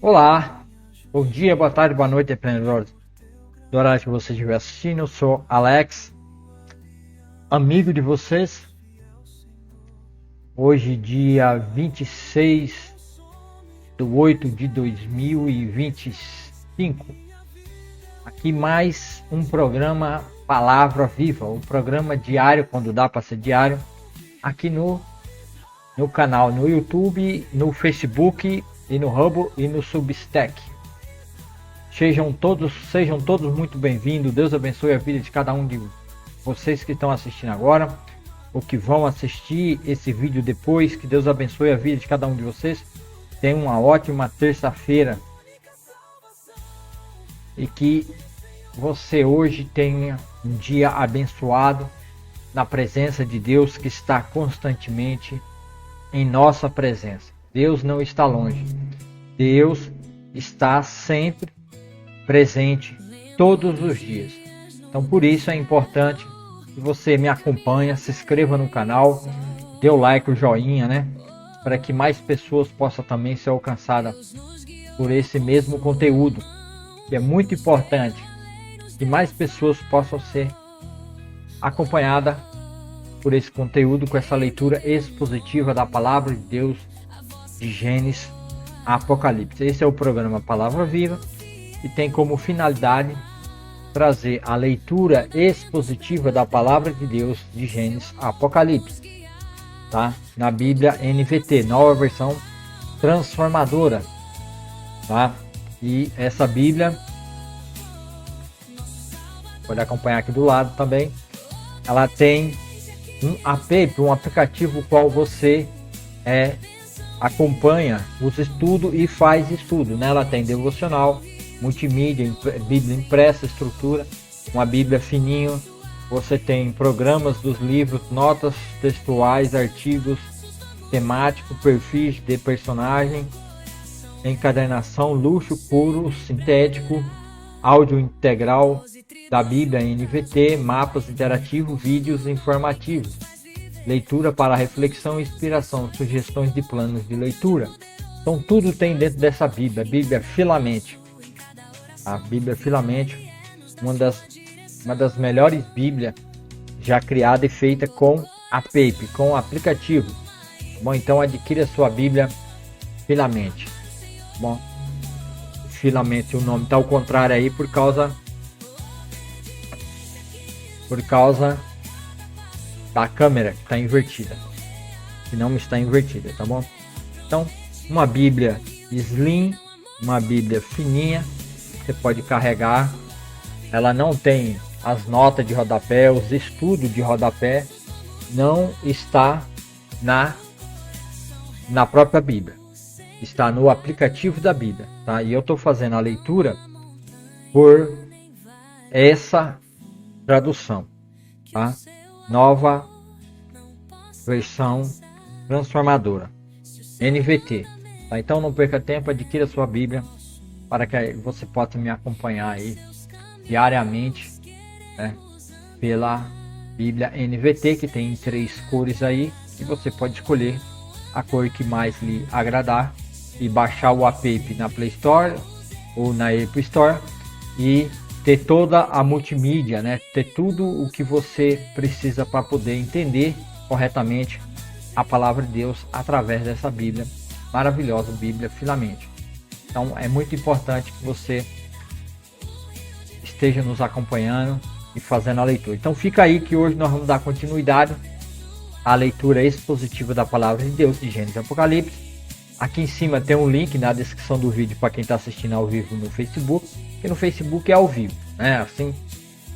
Olá, bom dia, boa tarde, boa noite, dependendo do horário que você estiver assistindo. Eu sou Alex, amigo de vocês. Hoje, dia 26/8/2025. Aqui mais um programa Palavra Viva, um programa diário, quando dá para ser diário, aqui no canal, no YouTube, no Facebook e no Hubble e no Substack. Sejam todos muito bem-vindos. Deus abençoe a vida de cada um de vocês que estão assistindo agora, ou que vão assistir esse vídeo depois. Que Deus abençoe a vida de cada um de vocês. Tenham uma ótima terça-feira e que você hoje tenha um dia abençoado na presença de Deus, que está constantemente em nossa presença. Deus não está longe. Deus está sempre presente todos os dias. Então, por isso é importante que você me acompanhe, se inscreva no canal, dê o like, o joinha, né? Para que mais pessoas possam também ser alcançadas por esse mesmo conteúdo, que é muito importante, que mais pessoas possam ser acompanhadas por esse conteúdo, com essa leitura expositiva da Palavra de Deus, de Gênesis a Apocalipse. Esse é o programa Palavra Viva e tem como finalidade trazer a leitura expositiva da Palavra de Deus de Gênesis a Apocalipse, tá? Na Bíblia NVT, nova versão transformadora, tá? E essa Bíblia, pode acompanhar aqui do lado também, ela tem um app, um aplicativo qual você acompanha os estudos e faz estudo, né? Ela tem devocional, multimídia, Bíblia impressa, estrutura, uma Bíblia fininho. Você tem programas dos livros, notas textuais, artigos temáticos, perfis de personagem, encadernação, luxo puro, sintético, áudio integral da Bíblia NVT, mapas interativos, vídeos informativos, leitura para reflexão e inspiração, sugestões de planos de leitura. Então tudo tem dentro dessa Bíblia, Bíblia Filamente. A Bíblia Filamente, uma das melhores Bíblias já criada e feita com app, com o aplicativo. Bom, então adquira a sua Bíblia Filamente. Bom, Filamente, o nome está ao contrário aí por causa da câmera que está invertida, que não está invertida, tá bom? Então, uma Bíblia slim, uma Bíblia fininha, você pode carregar. Ela não tem as notas de rodapé, os estudos de rodapé, não está na própria Bíblia, está no aplicativo da Bíblia, tá? E eu estou fazendo a leitura por essa tradução, tá? Nova versão transformadora, NVT, tá? Então não perca tempo, adquira sua Bíblia para que você possa me acompanhar aí diariamente, né? Pela Bíblia NVT, que tem 3 cores aí, e você pode escolher a cor que mais lhe agradar e baixar o app na Play Store ou na Apple Store e ter toda a multimídia, né? Ter tudo o que você precisa para poder entender corretamente a palavra de Deus através dessa Bíblia maravilhosa, Bíblia Filamente. Então é muito importante que você esteja nos acompanhando e fazendo a leitura. Então fica aí que hoje nós vamos dar continuidade à leitura expositiva da palavra de Deus de Gênesis e Apocalipse. Aqui em cima tem um link na descrição do vídeo para quem está assistindo ao vivo no Facebook, que no Facebook é ao vivo, né? Assim,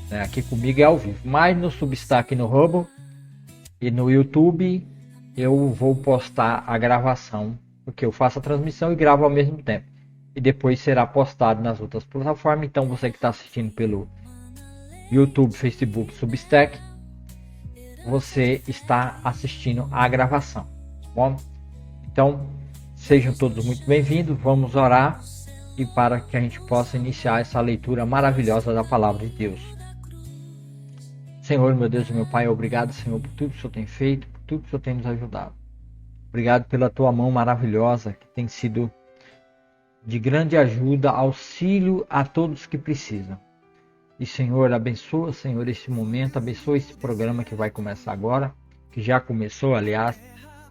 né? Aqui comigo é ao vivo, mas no Substack, no Hubble e no YouTube eu vou postar a gravação, porque eu faço a transmissão e gravo ao mesmo tempo, e depois será postado nas outras plataformas. Então você que está assistindo pelo YouTube, Facebook, Substack, você está assistindo a gravação, tá bom? Então sejam todos muito bem-vindos. Vamos orar e para que a gente possa iniciar essa leitura maravilhosa da palavra de Deus. Senhor, meu Deus e meu Pai, obrigado, Senhor, por tudo que o Senhor tem feito, por tudo que o Senhor tem nos ajudado. Obrigado pela tua mão maravilhosa que tem sido de grande ajuda, auxílio a todos que precisam. E Senhor, abençoa, Senhor, esse momento, abençoa esse programa que vai começar agora, que já começou, aliás,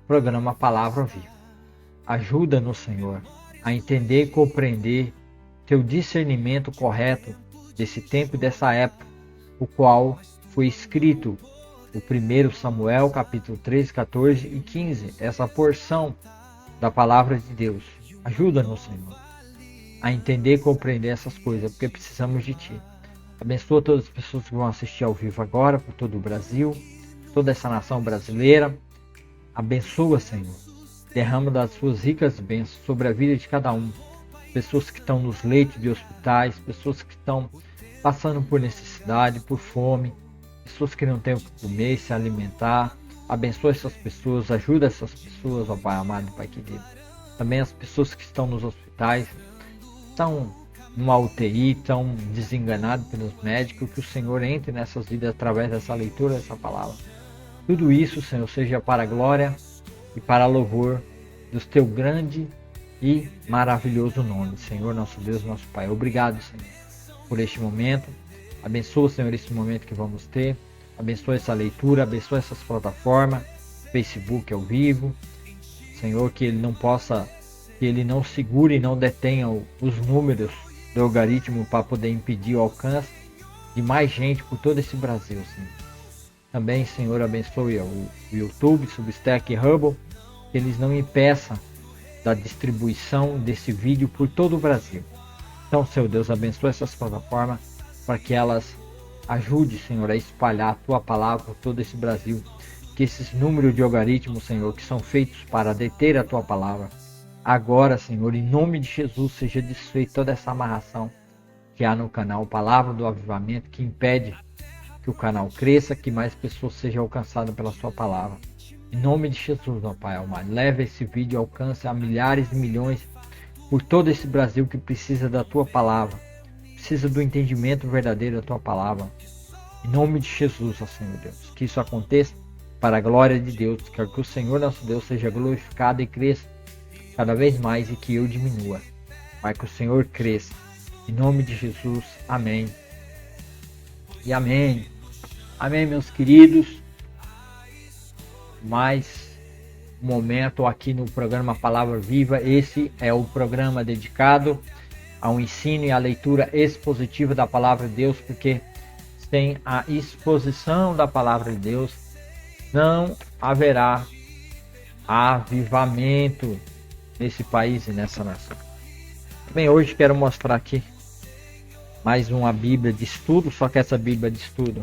programa Palavra Viva. Ajuda-nos, Senhor, a entender e compreender teu discernimento correto desse tempo e dessa época, o qual foi escrito o 1 Samuel, capítulo 13, 14 e 15, essa porção da palavra de Deus. Ajuda-nos, Senhor, a entender e compreender essas coisas, porque precisamos de Ti. Abençoa todas as pessoas que vão assistir ao vivo agora, por todo o Brasil, toda essa nação brasileira. Abençoa, Senhor. Derrama das suas ricas bênçãos sobre a vida de cada um. Pessoas que estão nos leitos de hospitais, pessoas que estão passando por necessidade, por fome, pessoas que não têm o que comer, se alimentar. Abençoa essas pessoas, ajuda essas pessoas, ó Pai amado, Pai querido. Também as pessoas que estão nos hospitais, estão numa UTI, estão desenganados pelos médicos, que o Senhor entre nessas vidas através dessa leitura dessa palavra. Tudo isso, Senhor, seja para a glória e para a louvor do teu grande e maravilhoso nome, Senhor, nosso Deus, nosso Pai. Obrigado, Senhor, por este momento. Abençoa, Senhor, esse momento que vamos ter. Abençoa essa leitura, abençoa essas plataformas, Facebook ao vivo. Senhor, que ele não possa, que ele não segure e não detenha os números do algoritmo para poder impedir o alcance de mais gente por todo esse Brasil, Senhor. Também, Senhor, abençoe o YouTube, Substack e Hubble, que eles não impeçam da distribuição desse vídeo por todo o Brasil. Então, Senhor Deus, abençoe essas plataformas para que elas ajudem, Senhor, a espalhar a Tua palavra por todo esse Brasil. Que esses números de algoritmos, Senhor, que são feitos para deter a Tua palavra, agora, Senhor, em nome de Jesus, seja desfeita toda essa amarração que há no canal Palavra do Avivamento, que impede que o canal cresça, que mais pessoas sejam alcançadas pela Sua palavra. Em nome de Jesus, ó Pai amado, leve esse vídeo, alcance a milhares e milhões por todo esse Brasil que precisa da Tua palavra, precisa do entendimento verdadeiro da Tua palavra. Em nome de Jesus, ó Senhor Deus, que isso aconteça para a glória de Deus, que o Senhor nosso Deus seja glorificado e cresça cada vez mais e que eu diminua. Pai, que o Senhor cresça. Em nome de Jesus, amém. E amém. Amém, meus queridos. Mais um momento aqui no programa Palavra Viva. Esse é o programa dedicado ao ensino e à leitura expositiva da Palavra de Deus, porque sem a exposição da Palavra de Deus não haverá avivamento nesse país e nessa nação. Bem, hoje quero mostrar aqui mais uma Bíblia de estudo, só que essa Bíblia de estudo,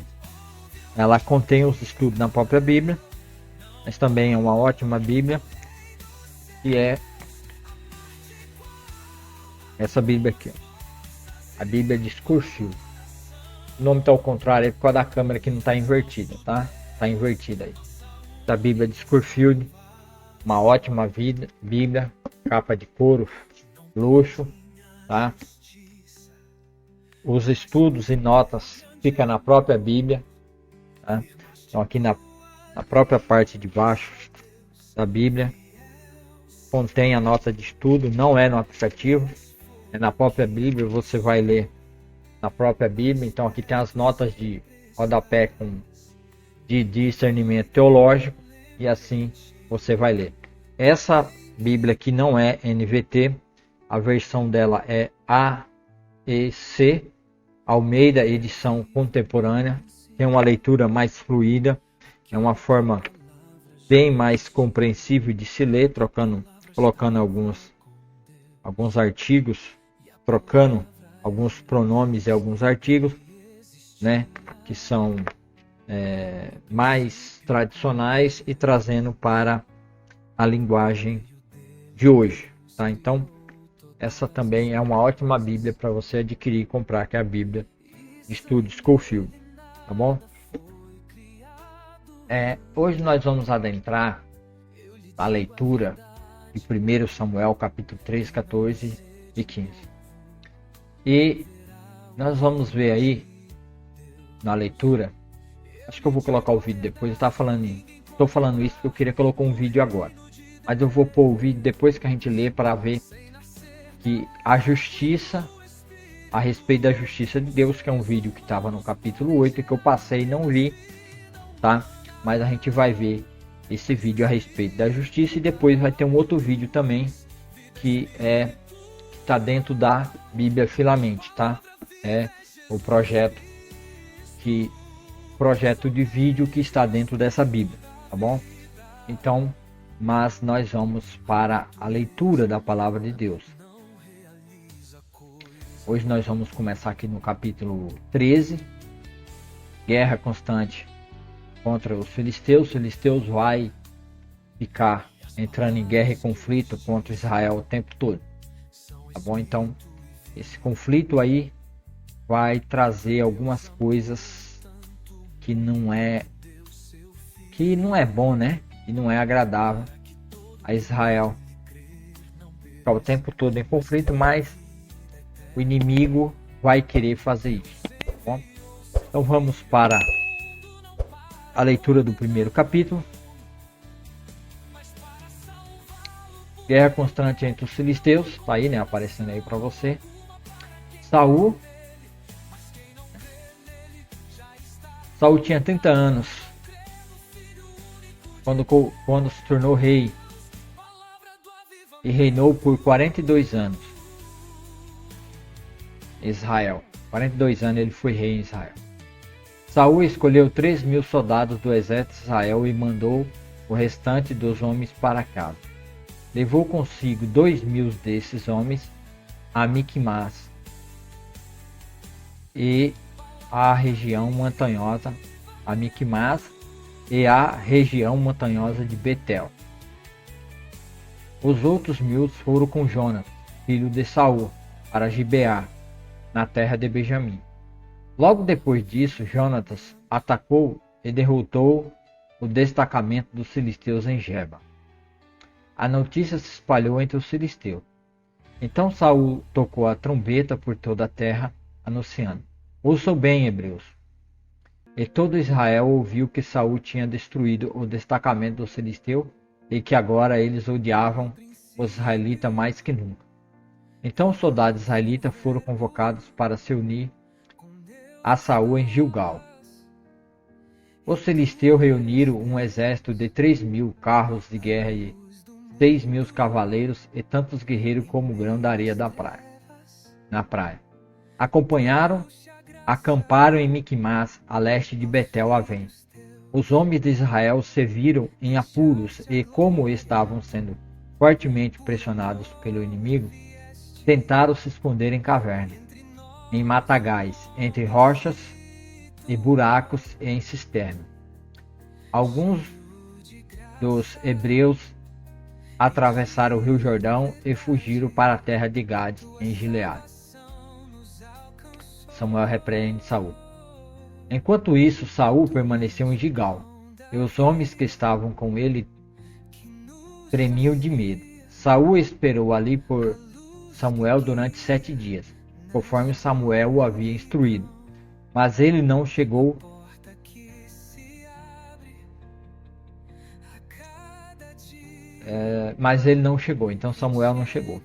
ela contém os estudos na própria Bíblia, mas também é uma ótima Bíblia, que é essa Bíblia aqui, ó, a Bíblia de Scofield. O nome está ao contrário, é por causa da câmera que não está invertida, tá? Está invertida aí. Da Bíblia de Scofield, uma ótima Bíblia, capa de couro, luxo, tá? Os estudos e notas ficam na própria Bíblia, tá? Então aqui na própria parte de baixo da Bíblia contém a nota de estudo, não é no aplicativo, é na própria Bíblia, você vai ler na própria Bíblia. Então aqui tem as notas de rodapé de discernimento teológico e assim você vai ler. Essa Bíblia aqui não é NVT, a versão dela é AEC, Almeida Edição Contemporânea, tem uma leitura mais fluida, é uma forma bem mais compreensível de se ler, colocando alguns artigos, trocando alguns pronomes e alguns artigos, né, que são mais tradicionais e trazendo para a linguagem de hoje, tá? Então essa também é uma ótima Bíblia para você adquirir e comprar, que é a Bíblia de Estudo Scofield, tá bom? Hoje nós vamos adentrar a leitura de 1 Samuel capítulo 3, 14 e 15. E nós vamos ver aí na leitura, acho que eu vou colocar o vídeo depois, estou falando isso porque eu queria colocar um vídeo agora, mas eu vou pôr o vídeo depois que a gente lê para ver que a justiça, a respeito da justiça de Deus, que é um vídeo que estava no capítulo 8 que eu passei e não vi, tá? Mas a gente vai ver esse vídeo a respeito da justiça, e depois vai ter um outro vídeo também que está dentro da Bíblia Filamente, tá? É o projeto de vídeo que está dentro dessa Bíblia, tá bom? Então, mas nós vamos para a leitura da palavra de Deus. Hoje nós vamos começar aqui no capítulo 13, guerra constante contra os filisteus. Os filisteus vai ficar entrando em guerra e conflito contra Israel o tempo todo, tá bom? Então, esse conflito aí vai trazer algumas coisas que não é bom, né? E não é agradável a Israel ficar o tempo todo em conflito, mas o inimigo vai querer fazer isso, tá bom? Então vamos para a leitura do primeiro capítulo. Guerra constante entre os filisteus, tá aí, né? Aparecendo aí para você. Saul tinha 30 anos quando se tornou rei e reinou por 42 anos. Israel. 42 anos ele foi rei em Israel. Saul escolheu 3.000 soldados do exército de Israel e mandou o restante dos homens para casa. Levou consigo 2.000 desses homens a Miquimás e a região montanhosa, a Miquimás e a região montanhosa de Betel. Os outros 1.000 foram com Jonas, filho de Saul, para Gibeá, na terra de Benjamim. Logo depois disso, Jonatas atacou e derrotou o destacamento dos filisteus em Geba. A notícia se espalhou entre os filisteus. Então Saul tocou a trombeta por toda a terra, anunciando: ouçam bem, hebreus. E todo Israel ouviu que Saul tinha destruído o destacamento dos filisteus e que agora eles odiavam os israelitas mais que nunca. Então os soldados israelitas foram convocados para se unir a Saul em Gilgal. Os filisteus reuniram um exército de 3.000 carros de guerra e 6.000 cavaleiros e tantos guerreiros como o grão da areia na praia. Acamparam em Miquimás, a leste de Betel-Avém. Os homens de Israel se viram em apuros e, como estavam sendo fortemente pressionados pelo inimigo, tentaram se esconder em cavernas, em matagais, entre rochas e buracos e em cisternas. Alguns dos hebreus atravessaram o rio Jordão e fugiram para a terra de Gade, em Gileade. Samuel repreende Saul. Enquanto isso, Saul permaneceu em Gilgal, e os homens que estavam com ele tremiam de medo. Saul esperou ali por Samuel durante 7 dias, conforme Samuel o havia instruído, mas ele não chegou. Então Samuel não chegou.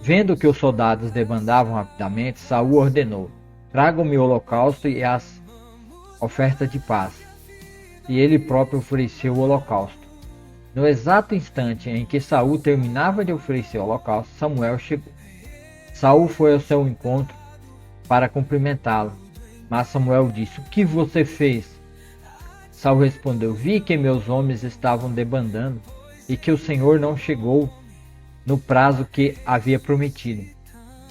Vendo que os soldados debandavam rapidamente, Saul ordenou: tragam-me o holocausto e as ofertas de paz. E ele próprio ofereceu o holocausto. No exato instante em que Saul terminava de oferecer o holocausto, Samuel chegou. Saul foi ao seu encontro para cumprimentá-lo, mas Samuel disse: o que você fez? Saul respondeu: vi que meus homens estavam debandando e que o Senhor não chegou no prazo que havia prometido.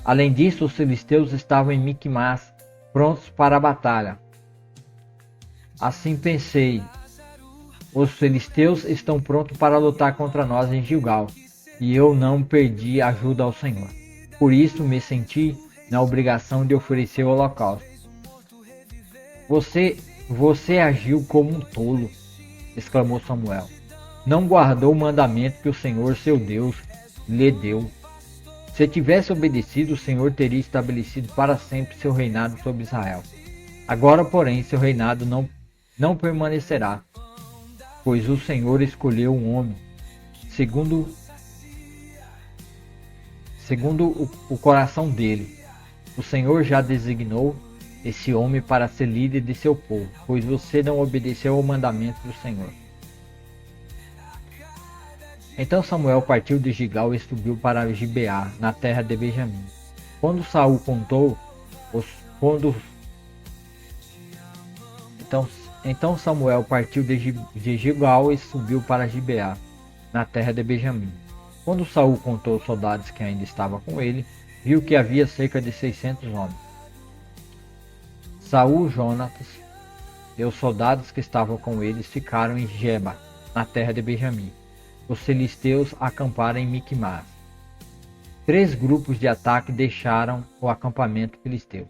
Além disso, os filisteus estavam em Miquimás, prontos para a batalha. Assim pensei: os filisteus estão prontos para lutar contra nós em Gilgal, e eu não pedi ajuda ao Senhor. Por isso me senti na obrigação de oferecer o holocausto. Você agiu como um tolo, exclamou Samuel. Não guardou o mandamento que o Senhor, seu Deus, lhe deu. Se tivesse obedecido, o Senhor teria estabelecido para sempre seu reinado sobre Israel. Agora, porém, seu reinado não permanecerá, pois o Senhor escolheu um homem segundo segundo o coração dele. O Senhor já designou esse homem para ser líder de seu povo, pois você não obedeceu ao mandamento do Senhor. Então Samuel partiu de Gigal e subiu para Gibeá, na terra de Benjamim. Quando Saul contou Então Samuel partiu de Gigal e subiu para Gibeá, na terra de Benjamim. Quando Saul contou os soldados que ainda estavam com ele, viu que havia cerca de 600 homens. Saul, Jonatas e os soldados que estavam com eles ficaram em Geba, na terra de Benjamim. Os filisteus acamparam em Miquimás. 3 grupos de ataque deixaram o acampamento filisteu.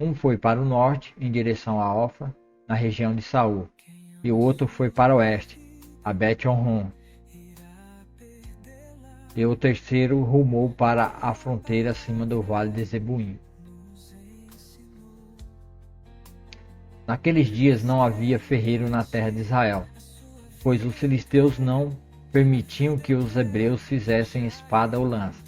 Um foi para o norte, em direção a Ofra, na região de Saul, e o outro foi para o oeste, a Bet-Horon. E o terceiro rumou para a fronteira acima do vale de Zebuim. Naqueles dias não havia ferreiro na terra de Israel, pois os filisteus não permitiam que os hebreus fizessem espada ou lança.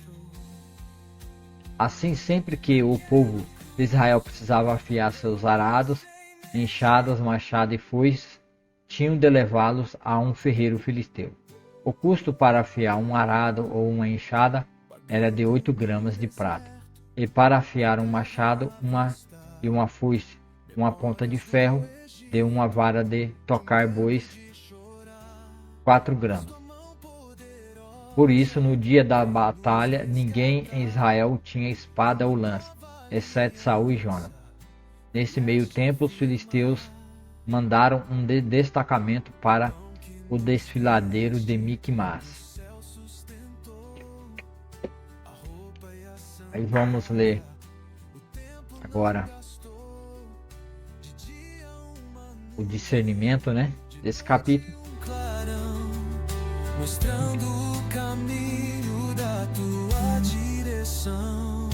Assim, sempre que o povo de Israel precisava afiar seus arados, enxadas, machado e foices, tinham de levá-los a um ferreiro filisteu. O custo para afiar um arado ou uma enxada era de 8 gramas de prata, e para afiar um machado e uma foice, uma ponta de ferro de uma vara de tocar bois, 4 gramas. Por isso, no dia da batalha, ninguém em Israel tinha espada ou lança, exceto Saul e Jonatas. Nesse meio tempo, os filisteus mandaram um destacamento para o desfiladeiro de Miquimás. Aí vamos ler agora o discernimento, desse capítulo. Mostrando o caminho da tua direção.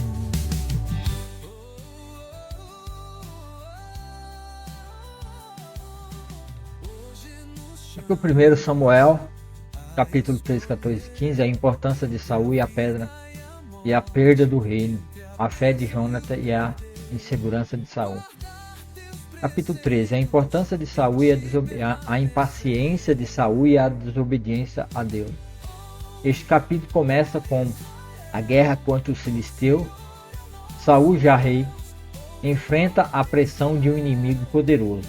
Aqui o 1 Samuel, capítulo 3, 14 e 15, a importância de Saul e a pedra e a perda do reino, a fé de Jonatas e a insegurança de Saul. Capítulo 13, a importância de Saul e a impaciência de Saul e a desobediência a Deus. Este capítulo começa com a guerra contra os filisteus. Saul, já rei, enfrenta a pressão de um inimigo poderoso.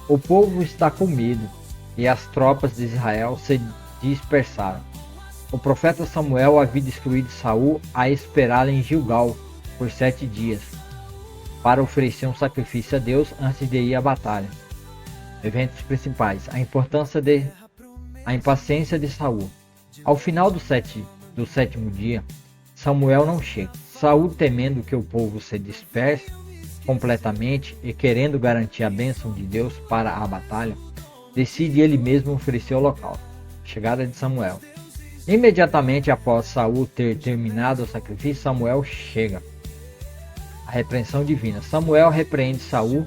O povo está com medo e as tropas de Israel se dispersaram. O profeta Samuel havia instruído Saul a esperar em Gilgal por 7 dias, para oferecer um sacrifício a Deus antes de ir à batalha. Eventos principais: a impaciência de Saul. Ao final do 7º dia, Samuel não chega. Saul, temendo que o povo se disperse completamente e querendo garantir a bênção de Deus para a batalha, decide ele mesmo oferecer o holocausto. Chegada de Samuel. Imediatamente após Saul ter terminado o sacrifício, Samuel chega. A repreensão divina. Samuel repreende Saul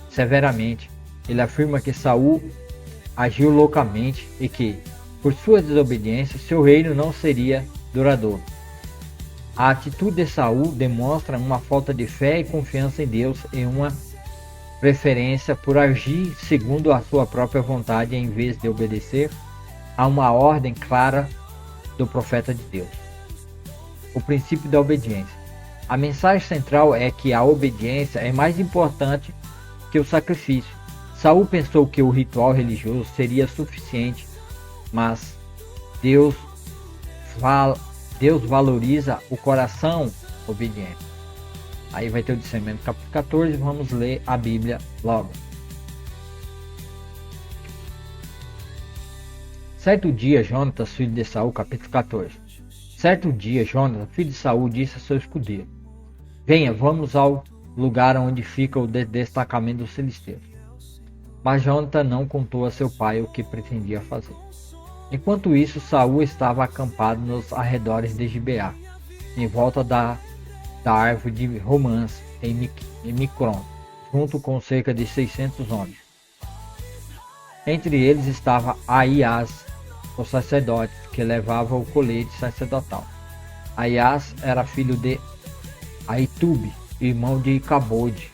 severamente. Ele afirma que Saul agiu loucamente e que, por sua desobediência, seu reino não seria duradouro. A atitude de Saul demonstra uma falta de fé e confiança em Deus e uma preferência por agir segundo a sua própria vontade em vez de obedecer a uma ordem clara do profeta de Deus. O princípio da obediência. A mensagem central é que a obediência é mais importante que o sacrifício. Saul pensou que o ritual religioso seria suficiente, mas Deus valoriza o coração obediente. Aí vai ter o discernimento, capítulo 14, vamos ler a Bíblia logo. Certo dia, Jonatas, filho de Saul, capítulo 14. Certo dia, Jonatas, filho de Saul, disse a seu escudeiro: venha, vamos ao lugar onde fica o destacamento dos filisteus. Mas Jonatas não contou a seu pai o que pretendia fazer. Enquanto isso, Saul estava acampado nos arredores de Gibeá, em volta da árvore de romãs em Micron, junto com cerca de 600 homens. Entre eles estava Ahias, o sacerdote, que levava o colete sacerdotal. Aias era filho de Aitube, irmão de Icabode,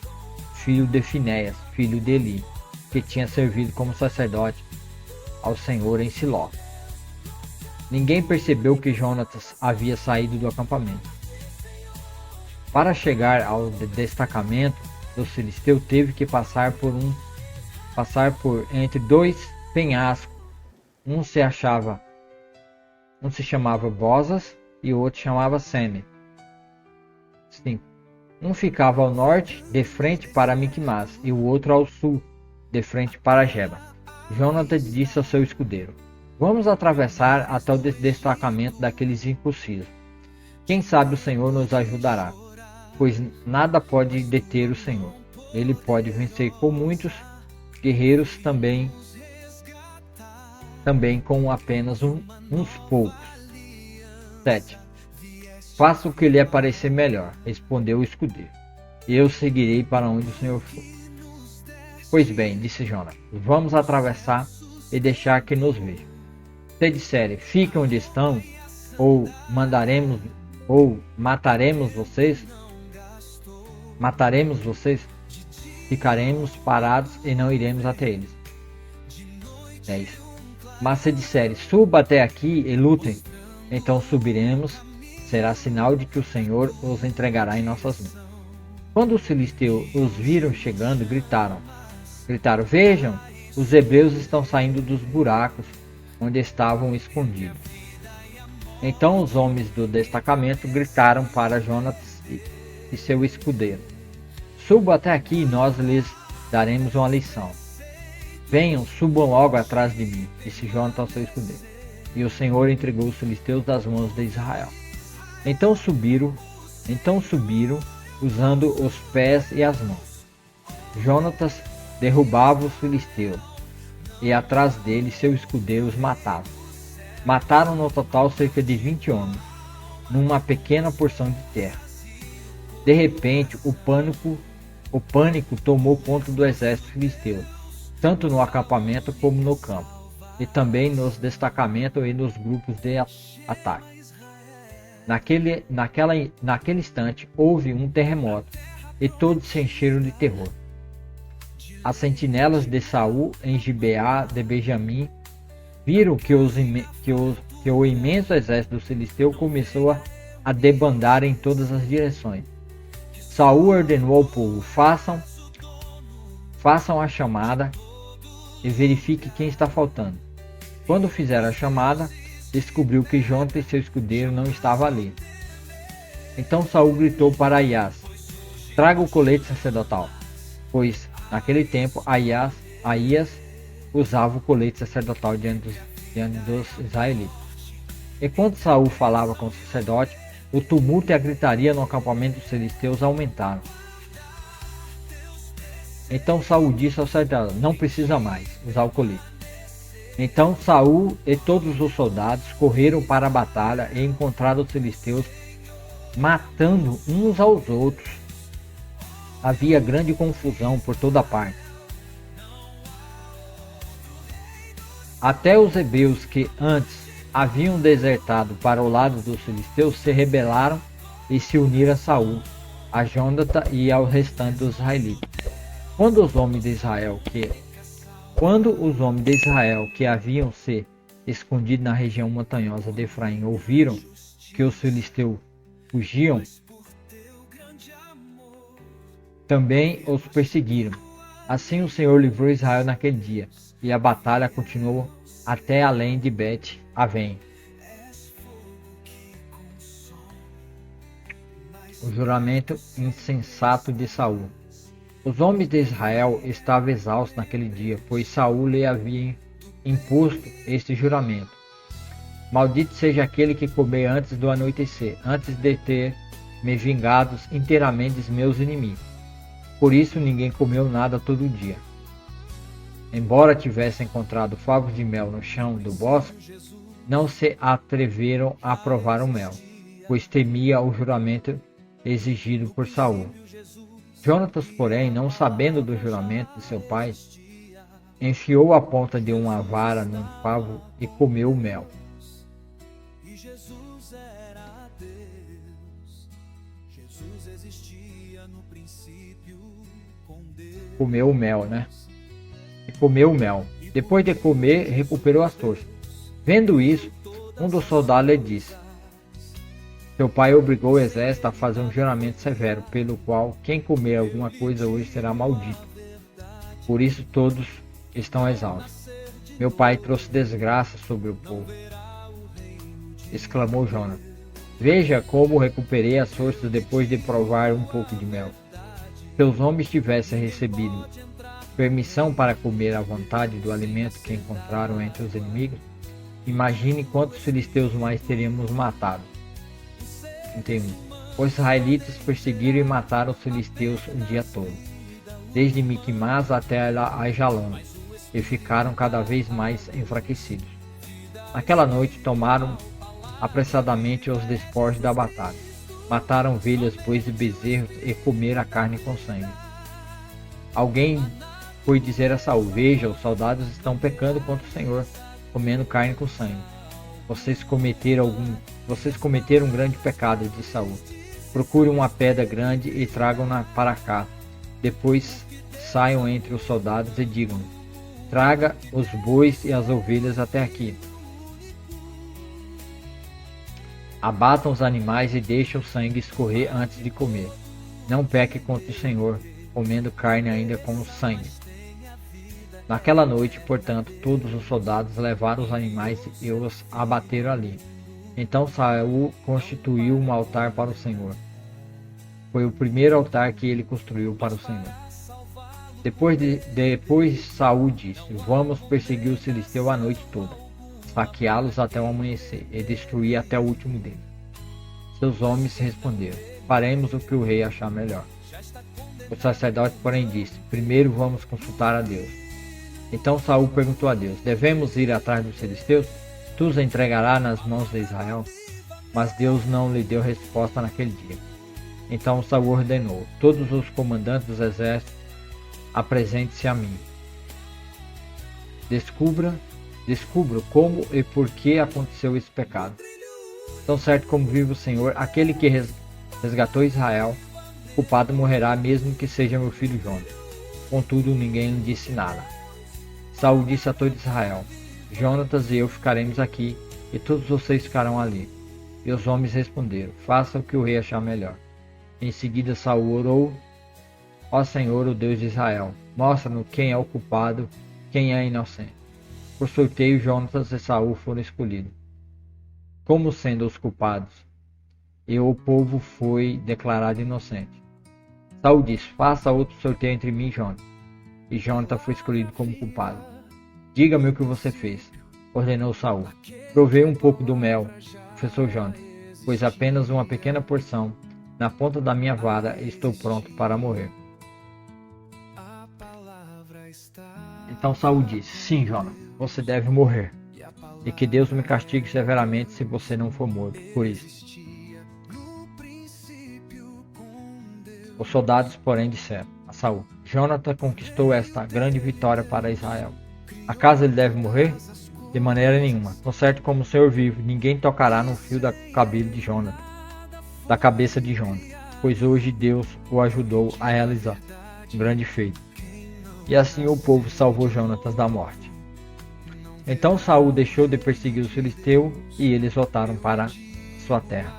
filho de Finéias, filho de Eli, que tinha servido como sacerdote ao Senhor em Siló. Ninguém percebeu que Jonatas havia saído do acampamento. Para chegar ao destacamento do filisteu, teve que passar por entre dois penhascos. Um se chamava Bosas e o outro chamava Sene. 5. Um ficava ao norte, de frente para Micmas, e o outro ao sul, de frente para Geba. Jonatas disse ao seu escudeiro: vamos atravessar até o destacamento daqueles incircuncisos. Quem sabe o Senhor nos ajudará, pois nada pode deter o Senhor. Ele pode vencer com muitos guerreiros, também com apenas uns poucos. 7. Faça o que lhe parecer melhor, respondeu o escudeiro. Eu seguirei para onde o Senhor for. Pois bem, disse Jonatas, vamos atravessar e deixar que nos vejam. Se disserem, fiquem onde estão, ou mataremos vocês, ficaremos parados e não iremos até eles. 10. Mas se disserem, suba até aqui e lutem, então subiremos, será sinal de que o Senhor os entregará em nossas mãos. Quando os filisteus os viram chegando, gritaram, vejam, os hebreus estão saindo dos buracos onde estavam escondidos. Então os homens do destacamento gritaram para Jonatas e seu escudeiro: subam até aqui e nós lhes daremos uma lição. Venham, subam logo atrás de mim, disse Jonatas ao seu escudeiro. E o Senhor entregou os filisteus das mãos de Israel. Então subiram, usando os pés e as mãos. Jonatas derrubava os filisteus, e atrás dele seu escudeiro os matava. Mataram no total cerca de 20 homens, numa pequena porção de terra. De repente, o pânico tomou conta do exército filisteu, tanto no acampamento como no campo, e também nos destacamentos e nos grupos de ataque. Naquele instante houve um terremoto, e todos se encheram de terror. As sentinelas de Saul em Gibeá de Benjamim viram que o imenso exército do filisteu começou a debandar em todas as direções. Saul ordenou ao povo: façam a chamada e verifique quem está faltando. Quando fizeram a chamada, descobriu que Jonatas e seu escudeiro não estavam ali. Então Saul gritou para Aias: traga o colete sacerdotal, pois naquele tempo Aias usava o colete sacerdotal diante dos israelitas. Enquanto Saul falava com o sacerdote, o tumulto e a gritaria no acampamento dos filisteus aumentaram. Então Saul disse ao sacerdote: não precisa mais usar o colete. Então Saul e todos os soldados correram para a batalha e encontraram os filisteus matando uns aos outros. Havia grande confusão por toda parte. Até os hebreus que antes haviam desertado para o lado dos filisteus se rebelaram e se uniram a Saul, a Jonatas e ao restante dos israelitas. Quando os homens de Israel que haviam se escondido na região montanhosa de Efraim ouviram que os filisteus fugiam, também os perseguiram. Assim o Senhor livrou Israel naquele dia, e a batalha continuou até além de Bet-Aven. O juramento insensato de Saul. Os homens de Israel estavam exaustos naquele dia, pois Saul lhe havia imposto este juramento: maldito seja aquele que comer antes do anoitecer, antes de ter me vingado inteiramente dos meus inimigos. Por isso ninguém comeu nada todo dia. Embora tivessem encontrado favos de mel no chão do bosque, não se atreveram a provar o mel, pois temia o juramento exigido por Saul. Jonatas, porém, não sabendo do juramento de seu pai, enfiou a ponta de uma vara num favo e comeu o mel. comeu o mel, né? E comeu o mel. Depois de comer, recuperou as forças. Vendo isso, um dos soldados lhe disse: seu pai obrigou o exército a fazer um juramento severo, pelo qual quem comer alguma coisa hoje será maldito. Por isso todos estão exaustos. Meu pai trouxe desgraça sobre o povo, exclamou Jonas. Veja como recuperei as forças depois de provar um pouco de mel. Se os homens tivessem recebido permissão para comer à vontade do alimento que encontraram entre os inimigos, imagine quantos filisteus mais teríamos matado. 31. Os israelitas perseguiram e mataram os filisteus o dia todo, desde Miquimás até Aijalon, e ficaram cada vez mais enfraquecidos. Naquela noite tomaram apressadamente os despojos da batalha, mataram ovelhas, bois e bezerros e comeram a carne com sangue. Alguém foi dizer a Saul: veja, os soldados estão pecando contra o Senhor, comendo carne com sangue. Vocês cometeram um grande pecado, disse Saul. Procurem uma pedra grande e tragam-na para cá. Depois saiam entre os soldados e digam: traga os bois e as ovelhas até aqui. Abatam os animais e deixem o sangue escorrer antes de comer. Não peque contra o Senhor, comendo carne ainda com sangue. Naquela noite, portanto, todos os soldados levaram os animais e os abateram ali. Então Saul constituiu um altar para o Senhor. Foi o primeiro altar que ele construiu para o Senhor. Depois Saul disse: vamos perseguir os filisteus a noite toda, saqueá-los até o amanhecer e destruir até o último deles. Seus homens responderam: faremos o que o rei achar melhor. O sacerdote, porém, disse: primeiro vamos consultar a Deus. Então Saul perguntou a Deus: devemos ir atrás dos filisteus? Tu os entregarás nas mãos de Israel? Mas Deus não lhe deu resposta naquele dia. Então Saul ordenou: todos os comandantes dos exércitos, apresente-se a mim. Descubra como e por que aconteceu esse pecado. Tão certo como vive o Senhor, aquele que resgatou Israel, o culpado morrerá, mesmo que seja meu filho Jonas. Contudo, ninguém lhe disse nada. Saul disse a todo Israel: Jonatas e eu ficaremos aqui, e todos vocês ficarão ali. E os homens responderam: faça o que o rei achar melhor. Em seguida Saul orou: ó Senhor, o Deus de Israel, mostra-nos quem é o culpado, quem é inocente. Por sorteio, Jonatas e Saul foram escolhidos como sendo os culpados, e o povo foi declarado inocente. Saul disse: faça outro sorteio entre mim e Jonatas. E Jonatas foi escolhido como culpado. Diga-me o que você fez, ordenou Saul. Provei um pouco do mel, confessou Jonatas, pois apenas uma pequena porção na ponta da minha vara e estou pronto para morrer. Então Saul disse: sim, Jonatas, você deve morrer, e que Deus me castigue severamente se você não for morto por isso. Os soldados, porém, disseram a Saul: Jonatas conquistou esta grande vitória para Israel. Acaso ele deve morrer? De maneira nenhuma. Tão certo como o Senhor vive, ninguém tocará no fio da cabeça de Jonatas, pois hoje Deus o ajudou a realizar um grande feito. E assim o povo salvou Jonatas da morte. Então Saul deixou de perseguir os filisteus e eles voltaram para sua terra.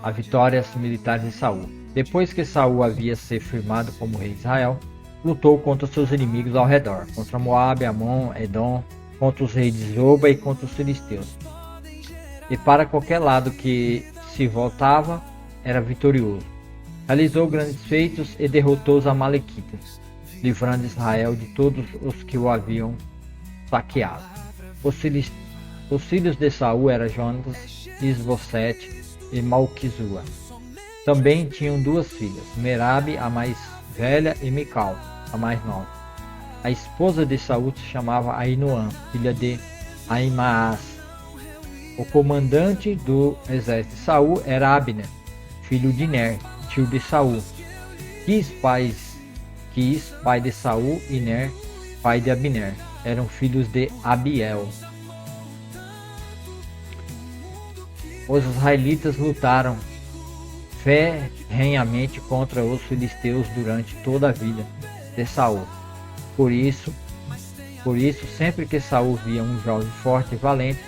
A vitórias militares de Saul. Depois que Saul havia se firmado como rei de Israel, lutou contra seus inimigos ao redor, contra Moabe, Amon, Edom, contra os reis de Zoba e contra os filisteus. E para qualquer lado que se voltava, era vitorioso. Realizou grandes feitos e derrotou os amalequitas, livrando Israel de todos os que o haviam saqueado. Os filhos de Saul eram Jonatas, Isbosete e Malquizua. Também tinham duas filhas, Merabe, a mais velha, e Mical, a mais nova. A esposa de Saul se chamava Ainoã, filha de Ahimaás. O comandante do exército de Saul era Abner, filho de Ner, tio de Saul. Quis, pai de Saul, e Ner, pai de Abner, eram filhos de Abiel. Os israelitas lutaram ferrenhamente contra os filisteus durante toda a vida de Saul. Por isso, sempre que Saul via um jovem forte e valente,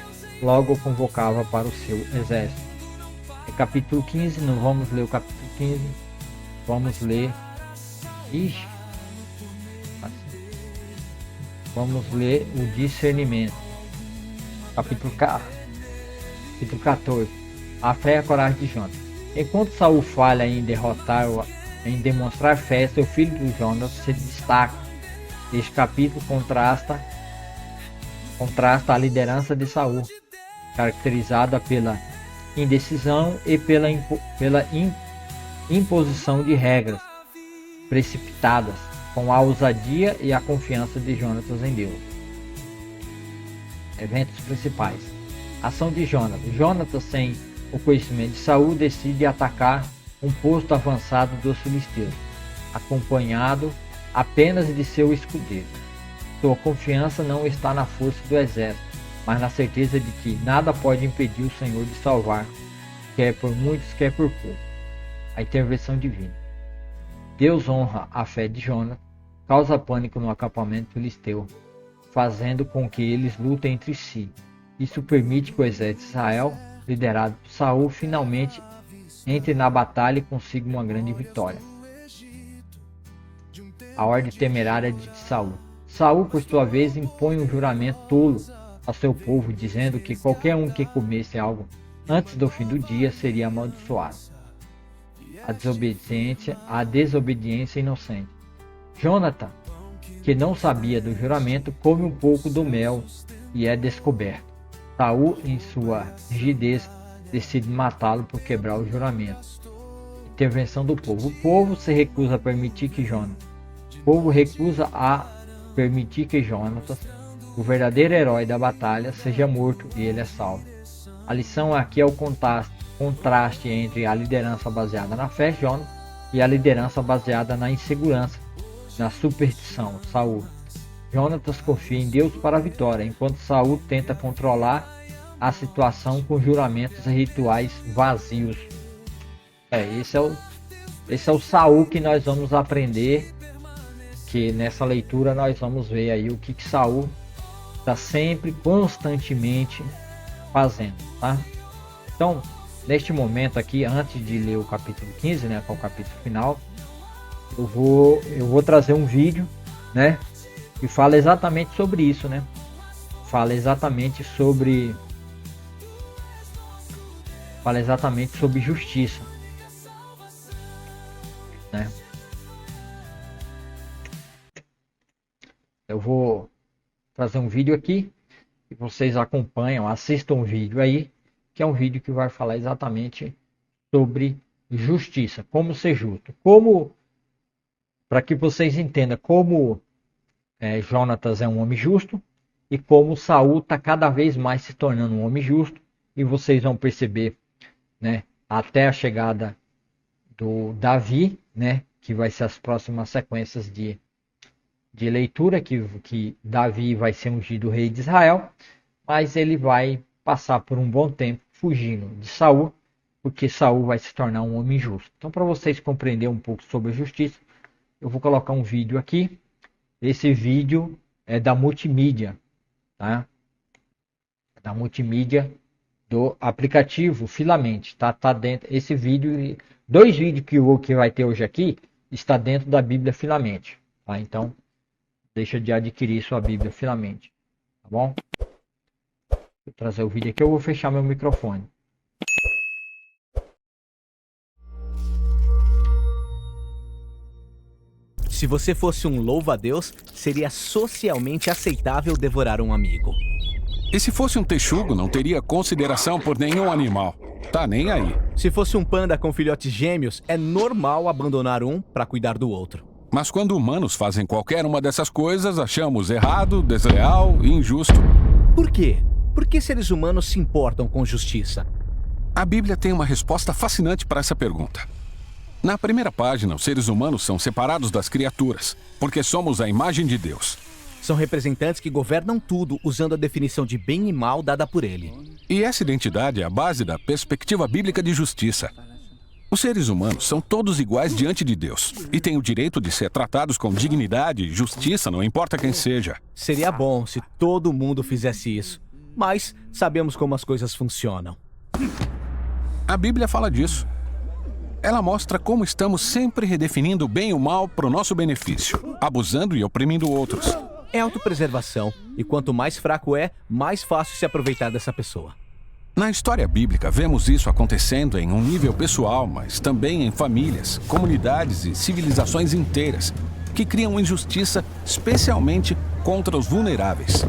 logo o convocava para o seu exército. É capítulo 15, não vamos ler o capítulo 15, vamos ler... Vamos ler o discernimento. Capítulo 14. A fé e a coragem de Jonas. Enquanto Saul falha em demonstrar fé, seu filho de Jonas se destaca. Este capítulo contrasta a liderança de Saul, caracterizada pela indecisão e pela imposição de regras precipitadas, com a ousadia e a confiança de Jonatas em Deus. Eventos principais. Ação de Jonatas. Jonatas, sem o conhecimento de Saul, decide atacar um posto avançado dos filisteus, acompanhado apenas de seu escudeiro. Sua confiança não está na força do exército, mas na certeza de que nada pode impedir o Senhor de salvar, quer por muitos, quer por poucos. A intervenção divina. Deus honra a fé de Jonas, causa pânico no acampamento filisteu, fazendo com que eles lutem entre si. Isso permite que o exército de Israel, liderado por Saul, finalmente entre na batalha e consiga uma grande vitória. A ordem temerária de Saul. Saul, por sua vez, impõe um juramento tolo ao seu povo, dizendo que qualquer um que comesse algo antes do fim do dia seria amaldiçoado. A desobediência inocente. Jonathan, que não sabia do juramento, come um pouco do mel e é descoberto. Saul, em sua rigidez, decide matá-lo por quebrar o juramento. Intervenção do povo. O povo se recusa a permitir que Jonatas, o verdadeiro herói da batalha, seja morto e ele é salvo. A lição aqui é o contraste entre a liderança baseada na fé, Jonas, e a liderança baseada na insegurança, na superstição, Saul. Jonatas confia em Deus para a vitória, enquanto Saul tenta controlar a situação com juramentos e rituais vazios. Esse é o Saul que nós vamos aprender, que nessa leitura nós vamos ver aí o que Saul está sempre, constantemente fazendo, tá? Então, neste momento aqui, antes de ler o capítulo 15, né, que é o capítulo final, eu vou trazer um vídeo, né, que fala exatamente sobre isso, né? Fala exatamente sobre justiça, né? Eu vou trazer um vídeo aqui e vocês acompanham, assistam o vídeo aí, que é um vídeo que vai falar exatamente sobre justiça, como ser justo, para que vocês entendam como Jonatas é um homem justo e como Saul está cada vez mais se tornando um homem justo, e vocês vão perceber, né, até a chegada do Davi, né, que vai ser as próximas sequências de leitura, que Davi vai ser ungido rei de Israel, mas ele vai passar por um bom tempo fugindo de Saul, porque Saul vai se tornar um homem justo. Então, para vocês compreenderem um pouco sobre a justiça, eu vou colocar um vídeo aqui. Esse vídeo é da multimídia, tá? Da multimídia do aplicativo Filamente, tá? Tá dentro esse vídeo, 2 vídeos que vai ter hoje aqui está dentro da Bíblia Filamente, tá? Então, deixa de adquirir sua Bíblia Filamente, tá bom? Vou trazer o vídeo aqui, eu vou fechar meu microfone. Se você fosse um louva-a-Deus, seria socialmente aceitável devorar um amigo. E se fosse um texugo, não teria consideração por nenhum animal. Tá nem aí. Se fosse um panda com filhotes gêmeos, é normal abandonar um para cuidar do outro. Mas quando humanos fazem qualquer uma dessas coisas, achamos errado, desleal e injusto. Por quê? Por que seres humanos se importam com justiça? A Bíblia tem uma resposta fascinante para essa pergunta. Na primeira página, os seres humanos são separados das criaturas, porque somos a imagem de Deus. São representantes que governam tudo usando a definição de bem e mal dada por ele. E essa identidade é a base da perspectiva bíblica de justiça. Os seres humanos são todos iguais diante de Deus e têm o direito de ser tratados com dignidade e justiça, não importa quem seja. Seria bom se todo mundo fizesse isso, mas sabemos como as coisas funcionam. A Bíblia fala disso. Ela mostra como estamos sempre redefinindo o bem e o mal para o nosso benefício, abusando e oprimindo outros. É autopreservação, e quanto mais fraco é, mais fácil se aproveitar dessa pessoa. Na história bíblica, vemos isso acontecendo em um nível pessoal, mas também em famílias, comunidades e civilizações inteiras, que criam injustiça, especialmente contra os vulneráveis.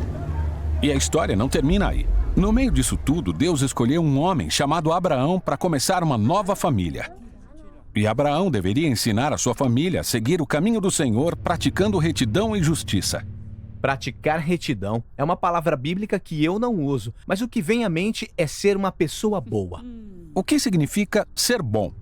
E a história não termina aí. No meio disso tudo, Deus escolheu um homem chamado Abraão para começar uma nova família. E Abraão deveria ensinar a sua família a seguir o caminho do Senhor, praticando retidão e justiça. Praticar retidão é uma palavra bíblica que eu não uso, mas o que vem à mente é ser uma pessoa boa. O que significa ser bom?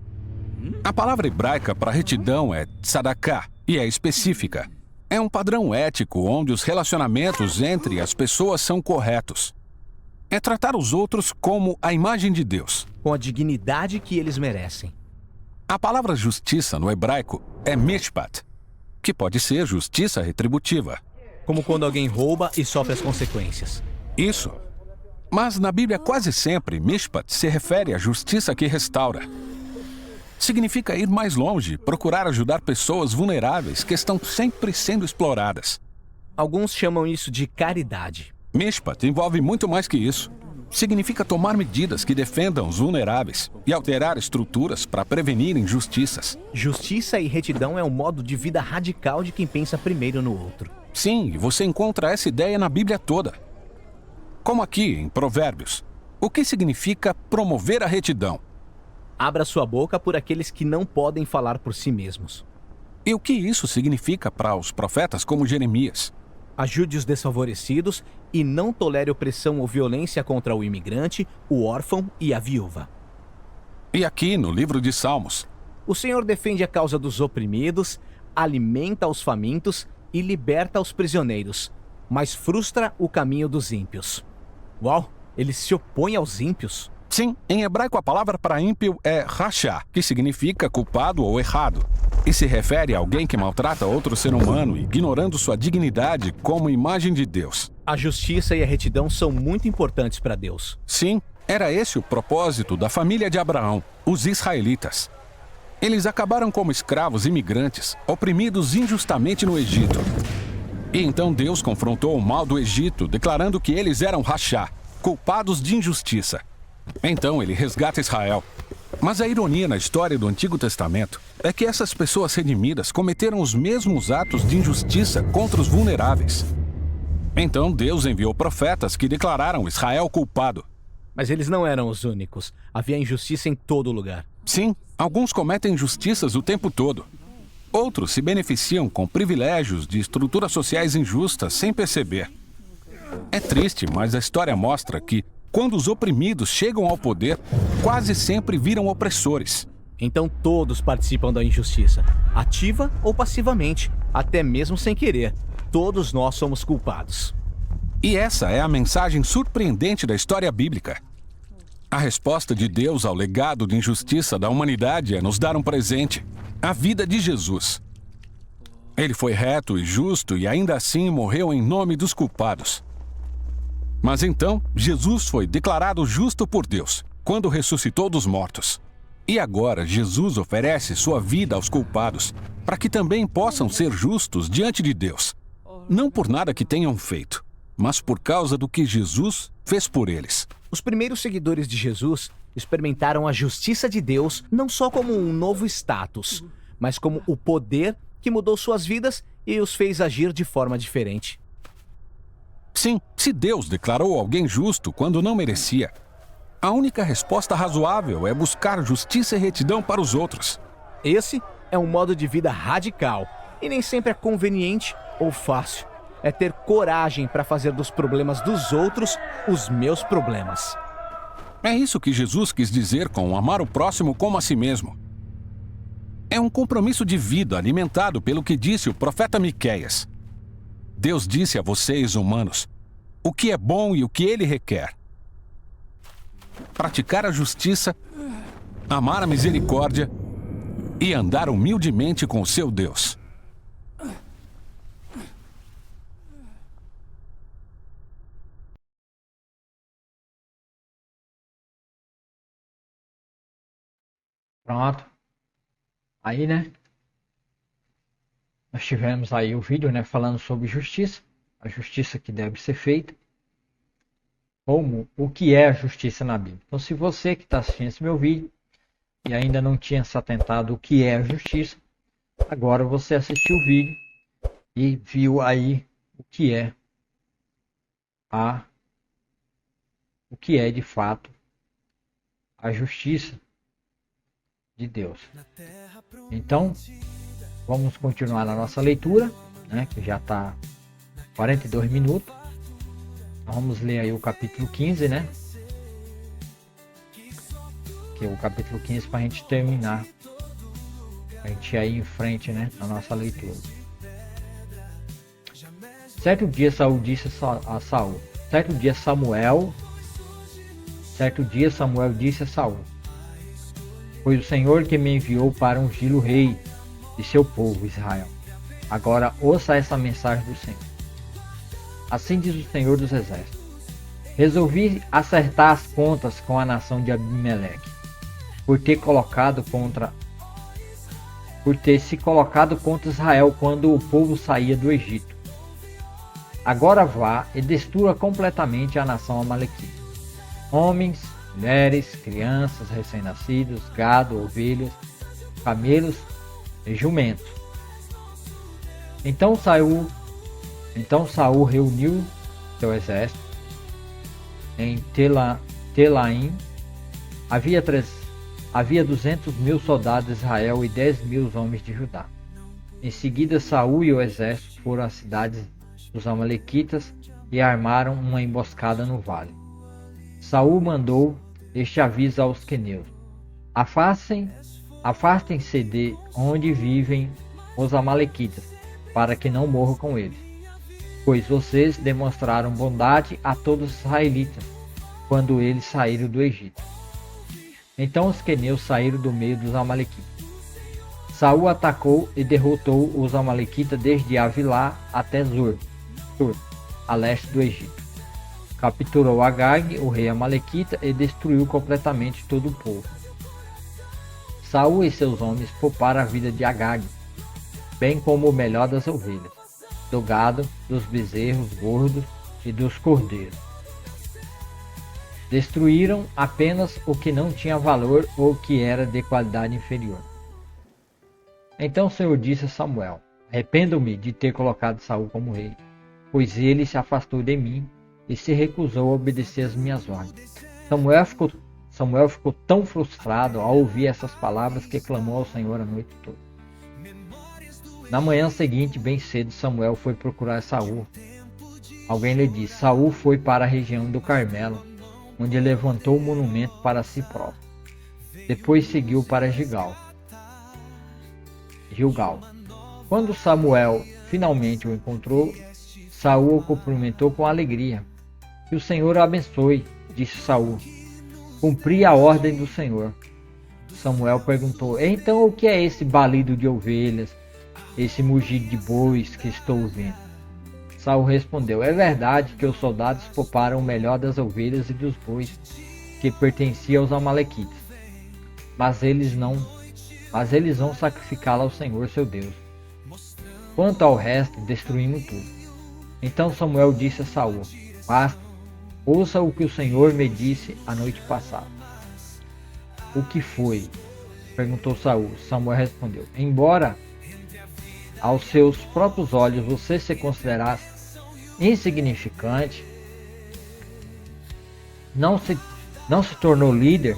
A palavra hebraica para retidão é tzedakah e é específica. É um padrão ético onde os relacionamentos entre as pessoas são corretos. É tratar os outros como a imagem de Deus, Com a dignidade que eles merecem. A palavra justiça no hebraico é mishpat, que pode ser justiça retributiva. Como quando alguém rouba e sofre as consequências. Isso. Mas na Bíblia quase sempre mishpat se refere à justiça que restaura. Significa ir mais longe, procurar ajudar pessoas vulneráveis que estão sempre sendo exploradas. Alguns chamam isso de caridade. Mishpat envolve muito mais que isso. Significa tomar medidas que defendam os vulneráveis e alterar estruturas para prevenir injustiças. Justiça e retidão é um modo de vida radical de quem pensa primeiro no outro. Sim, e você encontra essa ideia na Bíblia toda. Como aqui, em Provérbios. O que significa promover a retidão? Abra sua boca por aqueles que não podem falar por si mesmos. E o que isso significa para os profetas como Jeremias? Ajude os desfavorecidos e não tolere opressão ou violência contra o imigrante, o órfão e a viúva. E aqui, no livro de Salmos. O Senhor defende a causa dos oprimidos, alimenta os famintos e liberta os prisioneiros, mas frustra o caminho dos ímpios. Uau, ele se opõe aos ímpios? Sim, em hebraico a palavra para ímpio é rachá, que significa culpado ou errado. E se refere a alguém que maltrata outro ser humano, ignorando sua dignidade como imagem de Deus. A justiça e a retidão são muito importantes para Deus. Sim, era esse o propósito da família de Abraão, os israelitas. Eles acabaram como escravos imigrantes, oprimidos injustamente no Egito. E então Deus confrontou o mal do Egito, declarando que eles eram rachá, culpados de injustiça. Então ele resgata Israel. Mas a ironia na história do Antigo Testamento é que essas pessoas redimidas cometeram os mesmos atos de injustiça contra os vulneráveis. Então Deus enviou profetas que declararam Israel culpado. Mas eles não eram os únicos. Havia injustiça em todo lugar. Sim, alguns cometem injustiças o tempo todo. Outros se beneficiam com privilégios de estruturas sociais injustas sem perceber. É triste, mas a história mostra que, quando os oprimidos chegam ao poder, quase sempre viram opressores. Então todos participam da injustiça, ativa ou passivamente, até mesmo sem querer. Todos nós somos culpados. E essa é a mensagem surpreendente da história bíblica. A resposta de Deus ao legado de injustiça da humanidade é nos dar um presente, a vida de Jesus. Ele foi reto e justo e ainda assim morreu em nome dos culpados. Mas então, Jesus foi declarado justo por Deus, quando ressuscitou dos mortos. E agora, Jesus oferece sua vida aos culpados, para que também possam ser justos diante de Deus. Não por nada que tenham feito, mas por causa do que Jesus fez por eles. Os primeiros seguidores de Jesus experimentaram a justiça de Deus não só como um novo status, mas como o poder que mudou suas vidas e os fez agir de forma diferente. Sim, se Deus declarou alguém justo quando não merecia, a única resposta razoável é buscar justiça e retidão para os outros. Esse é um modo de vida radical e nem sempre é conveniente ou fácil. É ter coragem para fazer dos problemas dos outros os meus problemas. É isso que Jesus quis dizer com amar o próximo como a si mesmo. É um compromisso de vida alimentado pelo que disse o profeta Miqueias. Deus disse a vocês, humanos, o que é bom e o que ele requer. Praticar a justiça amar a misericórdia e andar humildemente com o seu Deus. Pronto. Aí, né? Nós tivemos aí o vídeo, né, falando sobre justiça, a justiça que deve ser feita, como o que é a justiça na Bíblia. Então, se você que está assistindo esse meu vídeo e ainda não tinha se atentado o que é a justiça, agora você assistiu o vídeo e viu aí o que é de fato a justiça de Deus. Então, vamos continuar na nossa leitura, né, que já está 42 minutos. Vamos ler aí o capítulo 15, né? Que é o capítulo 15 para a gente terminar. A gente ir aí em frente, né, na nossa leitura. Certo dia Saul disse a Saul. Certo dia Samuel disse a Saul: foi o Senhor que me enviou para ungir o rei de seu povo Israel. Agora ouça essa mensagem do Senhor. Assim diz o Senhor dos Exércitos: resolvi acertar as contas com a nação de Abimeleque, por ter se colocado contra Israel quando o povo saía do Egito. Agora vá e destrua completamente a nação amalequita. Homens, mulheres, crianças, recém-nascidos, gado, ovelhas, camelos e jumentos. Então Saul reuniu seu exército em Telaim. Havia 200.000 soldados de Israel e 10.000 homens de Judá. Em seguida, Saul e o exército foram às cidades dos amalequitas e armaram uma emboscada no vale. Saul mandou este aviso aos queneus: afastem-se de onde vivem os amalequitas, para que não morram com eles, pois vocês demonstraram bondade a todos os israelitas quando eles saíram do Egito. Então os queneus saíram do meio dos amalequitas. Saul atacou e derrotou os amalequitas desde Avilá até Zur, a leste do Egito. Capturou Agag, o rei amalequita, e destruiu completamente todo o povo. Saul e seus homens pouparam a vida de Agag, bem como o melhor das ovelhas, do gado, dos bezerros gordos e dos cordeiros. Destruíram apenas o que não tinha valor ou que era de qualidade inferior. Então o Senhor disse a Samuel: arrependo-me de ter colocado Saul como rei, pois ele se afastou de mim e se recusou a obedecer às minhas ordens. Samuel ficou tão frustrado ao ouvir essas palavras que clamou ao Senhor a noite toda. Na manhã seguinte, bem cedo, Samuel foi procurar Saul. Alguém lhe disse: Saul foi para a região do Carmelo, onde levantou um monumento para si próprio. Depois seguiu para Gilgal. Quando Samuel finalmente o encontrou, Saul o cumprimentou com alegria. Que o Senhor o abençoe, disse Saul. Cumpri a ordem do Senhor. Samuel perguntou: então o que é esse balido de ovelhas, esse mugido de bois que estou ouvindo? Saul respondeu: é verdade que os soldados pouparam o melhor das ovelhas e dos bois que pertencia aos amalequitas, mas eles vão sacrificá-la ao Senhor seu Deus. Quanto ao resto, destruímos tudo. Então Samuel disse a Saul: basta, ouça o que o Senhor me disse a noite passada. O que foi? Perguntou Saul. Samuel respondeu: embora aos seus próprios olhos você se considerasse insignificante, não se tornou líder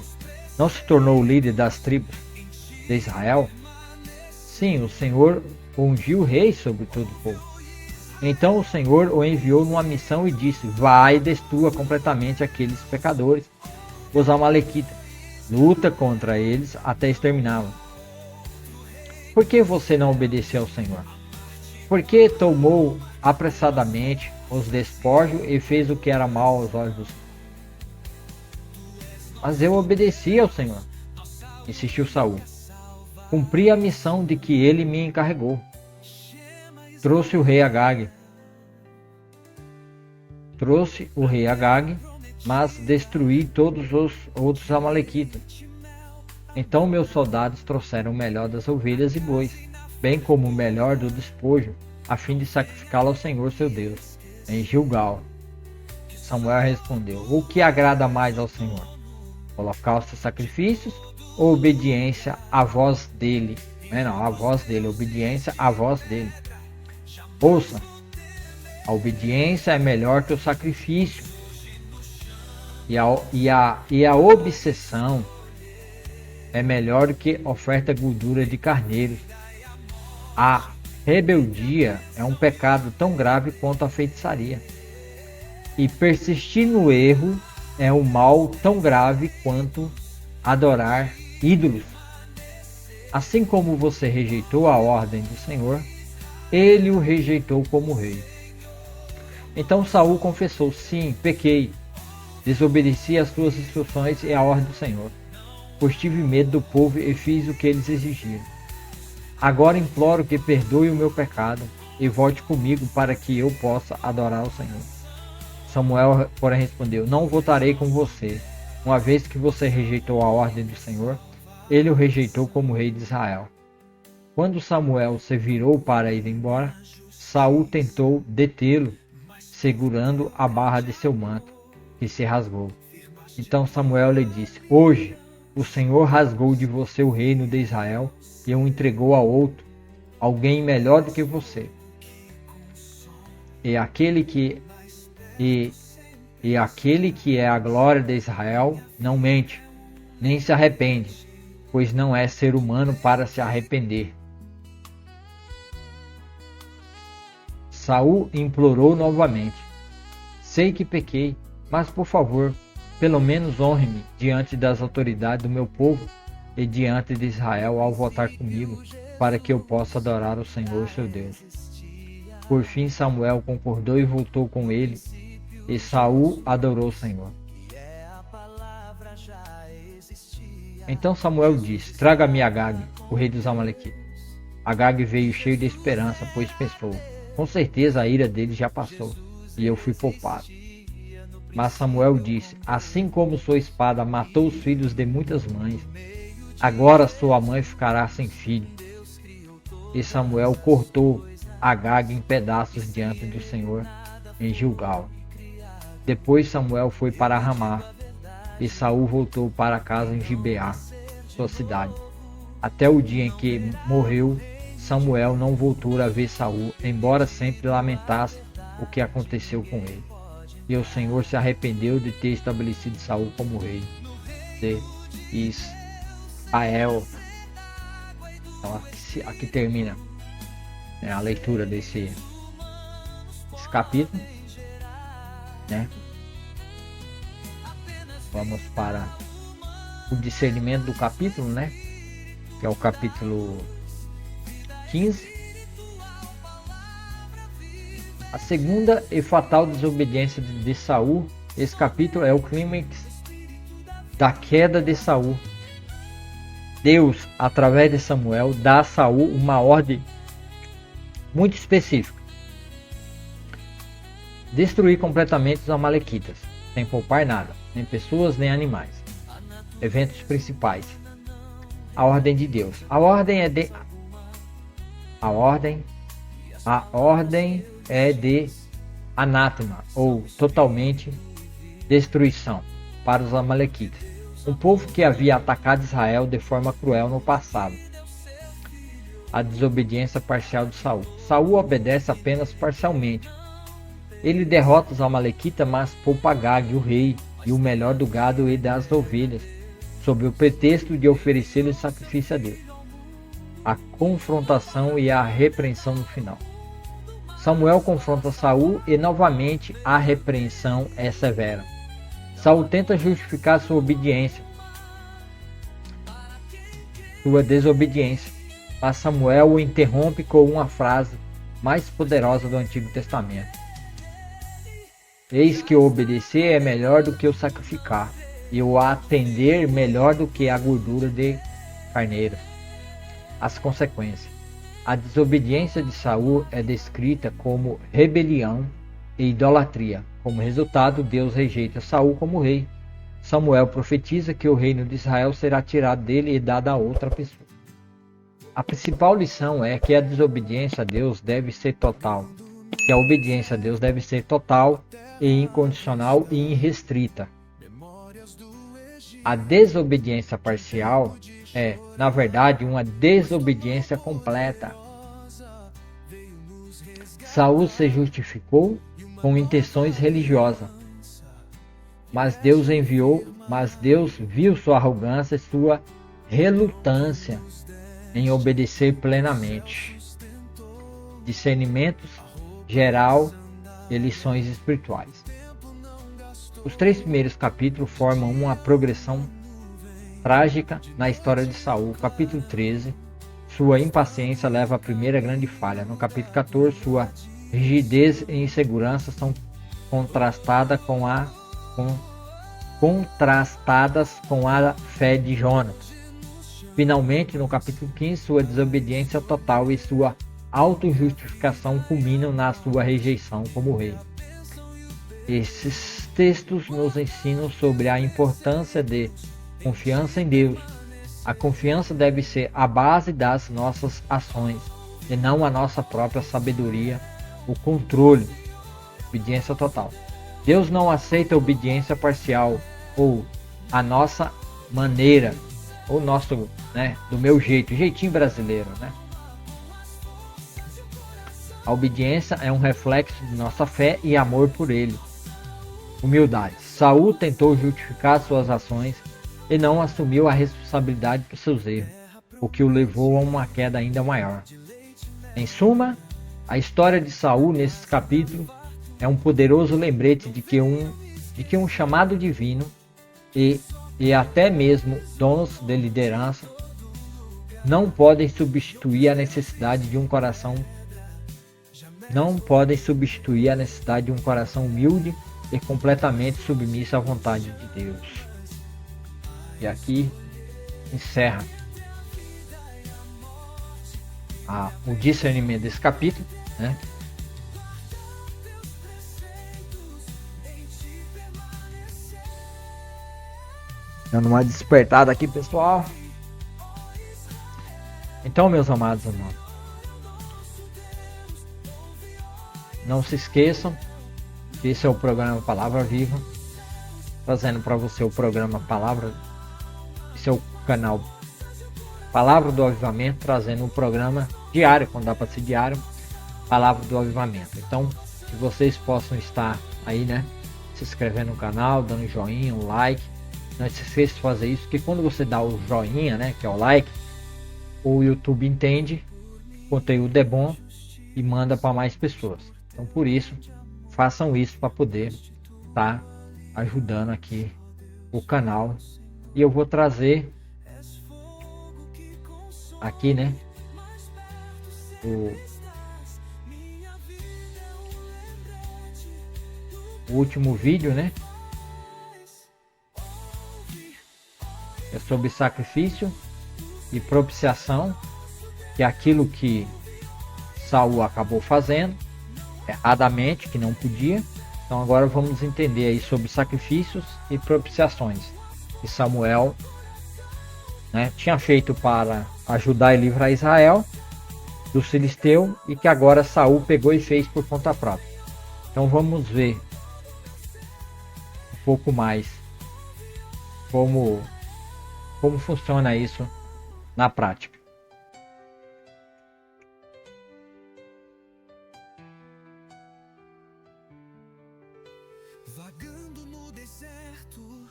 das tribos de Israel. Sim, o Senhor ungiu o rei sobre todo o povo. Então o Senhor o enviou numa missão e disse: vai e destrua completamente aqueles pecadores, os amalequitas, luta contra eles até exterminá-los. Por que você não obedeceu ao Senhor? Por que tomou apressadamente os despojos e fez o que era mal aos olhos do Senhor? Mas eu obedeci ao Senhor. insistiu Saul. Cumpri a missão de que ele me encarregou. Trouxe o rei Agag, mas destruí todos os outros amalequitas. Então meus soldados trouxeram o melhor das ovelhas e bois, bem como o melhor do despojo, a fim de sacrificá-lo ao Senhor seu Deus, em Gilgal. Samuel respondeu: o que agrada mais ao Senhor? Holocaustos e sacrifícios ou obediência à voz dele? Obediência à voz dele. Ouça, a obediência é melhor que o sacrifício, e a obsessão é melhor do que oferta gordura de carneiro. A rebeldia é um pecado tão grave quanto a feitiçaria, e persistir no erro é um mal tão grave quanto adorar ídolos. Assim como você rejeitou a ordem do Senhor, ele o rejeitou como rei. Então Saul confessou: sim, pequei, desobedeci às suas instruções e à ordem do Senhor, pois tive medo do povo e fiz o que eles exigiram. Agora imploro que perdoe o meu pecado e volte comigo para que eu possa adorar o Senhor. Samuel, porém, respondeu: não voltarei com você, uma vez que você rejeitou a ordem do Senhor, ele o rejeitou como rei de Israel. Quando Samuel se virou para ir embora, Saul tentou detê-lo, segurando a barra de seu manto, que se rasgou. Então Samuel lhe disse: hoje o Senhor rasgou de você o reino de Israel e o entregou a outro, alguém melhor do que você. E aquele que é a glória de Israel não mente, nem se arrepende, pois não é ser humano para se arrepender. Saul implorou novamente: sei que pequei, mas por favor, pelo menos honre-me diante das autoridades do meu povo e diante de Israel ao votar comigo, para que eu possa adorar o Senhor seu Deus. Por fim Samuel concordou e voltou com ele, e Saul adorou o Senhor. Então Samuel disse: traga-me Agag, o rei dos amalequitas. Agag veio cheio de esperança, pois pensou: com certeza a ira dele já passou, e eu fui poupado. Mas Samuel disse: assim como sua espada matou os filhos de muitas mães, agora sua mãe ficará sem filho. E Samuel cortou Agag em pedaços diante do Senhor em Gilgal. Depois Samuel foi para Ramá, e Saul voltou para casa em Gibeá, sua cidade. Até o dia em que morreu, Samuel não voltou a ver Saul, embora sempre lamentasse o que aconteceu com ele. E o Senhor se arrependeu de ter estabelecido Saul como rei de Israel. Então aqui termina, né, a leitura desse capítulo, né? Vamos para o discernimento do capítulo, né? Que é o capítulo 15. A segunda e fatal desobediência de Saul. Esse capítulo é o clímax da queda de Saul. Deus, através de Samuel, dá a Saul uma ordem muito específica: destruir completamente os amalequitas, sem poupar nada, nem pessoas nem animais. Eventos principais: a ordem de Deus. A ordem é de anátema, ou totalmente destruição, para os amalequitas, um povo que havia atacado Israel de forma cruel no passado. A desobediência parcial de Saul. Saul obedece apenas parcialmente. Ele derrota os amalequitas, mas poupa Agag, o rei, e o melhor do gado e das ovelhas, sob o pretexto de oferecer-lhe sacrifício a Deus. A confrontação e a repreensão no final. Samuel confronta Saul e novamente a repreensão é severa. Saul tenta justificar sua desobediência, mas Samuel o interrompe com uma frase mais poderosa do Antigo Testamento: eis que o obedecer é melhor do que o sacrificar, e o atender melhor do que a gordura de carneiros. As consequências. A desobediência de Saul é descrita como rebelião e idolatria. Como resultado, Deus rejeita Saul como rei. Samuel profetiza que o reino de Israel será tirado dele e dado a outra pessoa. A principal lição é que a desobediência a Deus deve ser total. Que a obediência a Deus deve ser total e incondicional e irrestrita. A desobediência parcial é, na verdade, uma desobediência completa. Saul se justificou com intenções religiosas, mas Deus viu sua arrogância e sua relutância em obedecer plenamente. Discernimentos geral e lições espirituais. Os 3 primeiros capítulos formam uma progressão trágica na história de Saul. Capítulo 13, sua impaciência leva à primeira grande falha. No capítulo 14, sua rigidez e insegurança são contrastadas com a fé de Jonas. Finalmente, no capítulo 15, sua desobediência total e sua autojustificação culminam na sua rejeição como rei. Esses textos nos ensinam sobre a importância de confiança em Deus. A confiança deve ser a base das nossas ações e não a nossa própria sabedoria, o controle. Obediência total. Deus não aceita obediência parcial ou a nossa maneira, ou nosso, do meu jeito, jeitinho brasileiro, A obediência é um reflexo de nossa fé e amor por ele. Humildade. Saul tentou justificar suas ações e não assumiu a responsabilidade por seus erros, o que o levou a uma queda ainda maior. Em suma, a história de Saul nesses capítulos é um poderoso lembrete de que um chamado divino e até mesmo dons de liderança não podem substituir a necessidade de um coração humilde e completamente submisso à vontade de Deus. E aqui encerra o discernimento desse capítulo, Dando uma despertada aqui, pessoal. Então, meus amados irmãos, não se esqueçam que esse é o programa Palavra Viva, trazendo para você o programa Palavra, esse é o canal Palavra do Avivamento, trazendo um programa diário, quando dá para ser diário, Palavra do Avivamento. Então, que vocês possam estar aí, se inscrevendo no canal, dando joinha, um like. Não se esqueça de fazer isso, porque quando você dá o joinha, que é o like, o YouTube entende, o conteúdo é bom e manda para mais pessoas. Então, por isso, façam isso para poder estar ajudando aqui o canal. E eu vou trazer aqui, o último vídeo, é sobre sacrifício e propiciação, que é aquilo que Saul acabou fazendo erradamente, que não podia. Então agora vamos entender aí sobre sacrifícios e propiciações que Samuel tinha feito para ajudar e livrar Israel do filisteu, e que agora Saul pegou e fez por conta própria. Então vamos ver um pouco mais como funciona isso na prática. Vagando no deserto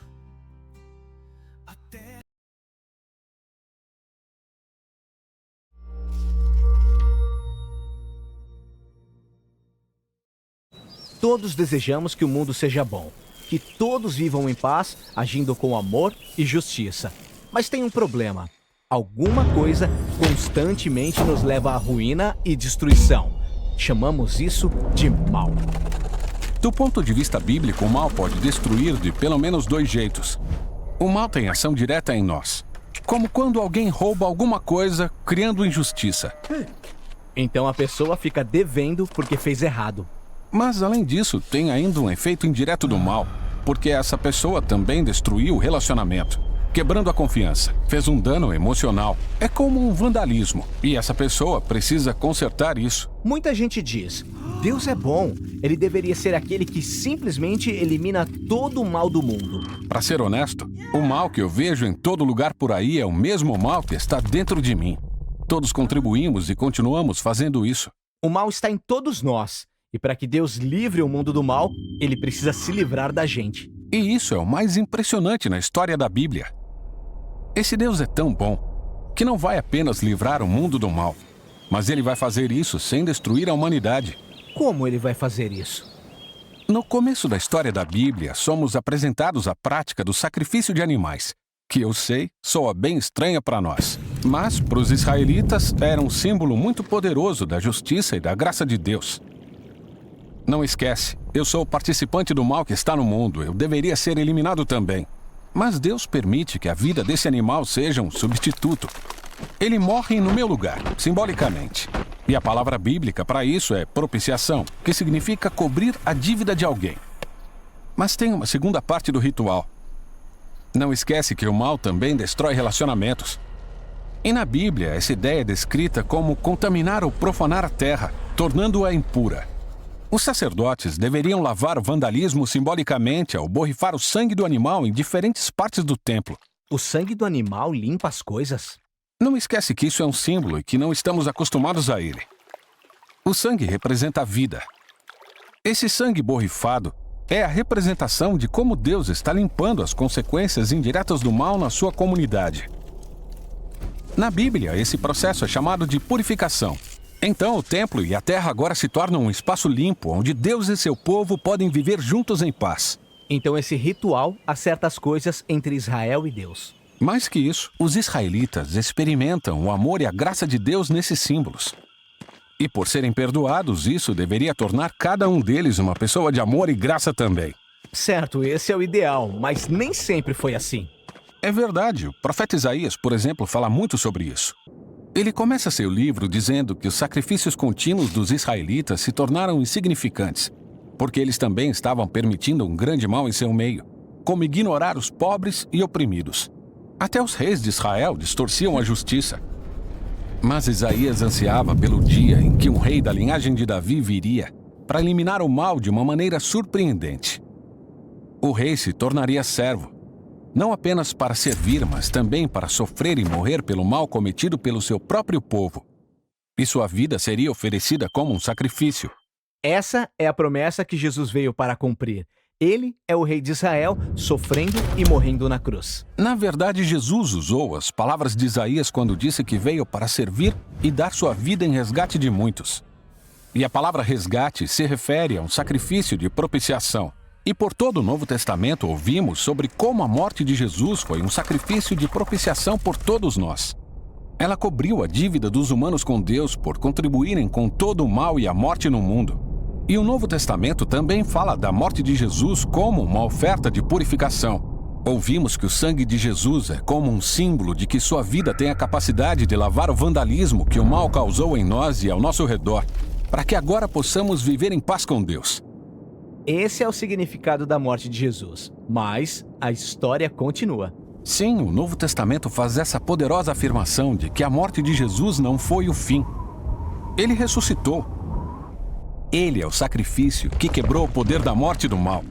até Todos desejamos que o mundo seja bom, que todos vivam em paz, agindo com amor e justiça. Mas tem um problema. Alguma coisa constantemente nos leva à ruína e destruição. Chamamos isso de mal. Do ponto de vista bíblico, o mal pode destruir de pelo menos 2 jeitos. O mal tem ação direta em nós. Como quando alguém rouba alguma coisa, criando injustiça. Então a pessoa fica devendo porque fez errado. Mas, além disso, tem ainda um efeito indireto do mal, porque essa pessoa também destruiu o relacionamento, quebrando a confiança, fez um dano emocional. É como um vandalismo, e essa pessoa precisa consertar isso. Muita gente diz: Deus é bom, ele deveria ser aquele que simplesmente elimina todo o mal do mundo. Para ser honesto, o mal que eu vejo em todo lugar por aí é o mesmo mal que está dentro de mim. Todos contribuímos e continuamos fazendo isso. O mal está em todos nós, e para que Deus livre o mundo do mal, ele precisa se livrar da gente. E isso é o mais impressionante na história da Bíblia. Esse Deus é tão bom que não vai apenas livrar o mundo do mal, mas ele vai fazer isso sem destruir a humanidade. Como ele vai fazer isso? No começo da história da Bíblia, somos apresentados à prática do sacrifício de animais, que eu sei soa bem estranha para nós. Mas, para os israelitas, era um símbolo muito poderoso da justiça e da graça de Deus. Não esquece, eu sou participante do mal que está no mundo, eu deveria ser eliminado também. Mas Deus permite que a vida desse animal seja um substituto. Ele morre no meu lugar, simbolicamente. E a palavra bíblica para isso é propiciação, que significa cobrir a dívida de alguém. Mas tem uma segunda parte do ritual. Não esquece que o mal também destrói relacionamentos. E na Bíblia, essa ideia é descrita como contaminar ou profanar a terra, tornando-a impura. Os sacerdotes deveriam lavar o vandalismo simbolicamente ao borrifar o sangue do animal em diferentes partes do templo. O sangue do animal limpa as coisas? Não esquece que isso é um símbolo e que não estamos acostumados a ele. O sangue representa a vida. Esse sangue borrifado é a representação de como Deus está limpando as consequências indiretas do mal na sua comunidade. Na Bíblia, esse processo é chamado de purificação. Então, o templo e a terra agora se tornam um espaço limpo, onde Deus e seu povo podem viver juntos em paz. Então esse ritual acerta as coisas entre Israel e Deus. Mais que isso, os israelitas experimentam o amor e a graça de Deus nesses símbolos. E por serem perdoados, isso deveria tornar cada um deles uma pessoa de amor e graça também. Certo, esse é o ideal, mas nem sempre foi assim. É verdade, o profeta Isaías, por exemplo, fala muito sobre isso. Ele começa seu livro dizendo que os sacrifícios contínuos dos israelitas se tornaram insignificantes, porque eles também estavam permitindo um grande mal em seu meio, como ignorar os pobres e oprimidos. Até os reis de Israel distorciam a justiça. Mas Isaías ansiava pelo dia em que um rei da linhagem de Davi viria para eliminar o mal de uma maneira surpreendente. O rei se tornaria servo, não apenas para servir, mas também para sofrer e morrer pelo mal cometido pelo seu próprio povo. E sua vida seria oferecida como um sacrifício. Essa é a promessa que Jesus veio para cumprir. Ele é o rei de Israel, sofrendo e morrendo na cruz. Na verdade, Jesus usou as palavras de Isaías quando disse que veio para servir e dar sua vida em resgate de muitos. E a palavra resgate se refere a um sacrifício de propiciação. E por todo o Novo Testamento ouvimos sobre como a morte de Jesus foi um sacrifício de propiciação por todos nós. Ela cobriu a dívida dos humanos com Deus por contribuírem com todo o mal e a morte no mundo. E o Novo Testamento também fala da morte de Jesus como uma oferta de purificação. Ouvimos que o sangue de Jesus é como um símbolo de que sua vida tem a capacidade de lavar o vandalismo que o mal causou em nós e ao nosso redor, para que agora possamos viver em paz com Deus. Esse é o significado da morte de Jesus, mas a história continua. Sim, o Novo Testamento faz essa poderosa afirmação de que a morte de Jesus não foi o fim. Ele ressuscitou. Ele é o sacrifício que quebrou o poder da morte e do mal.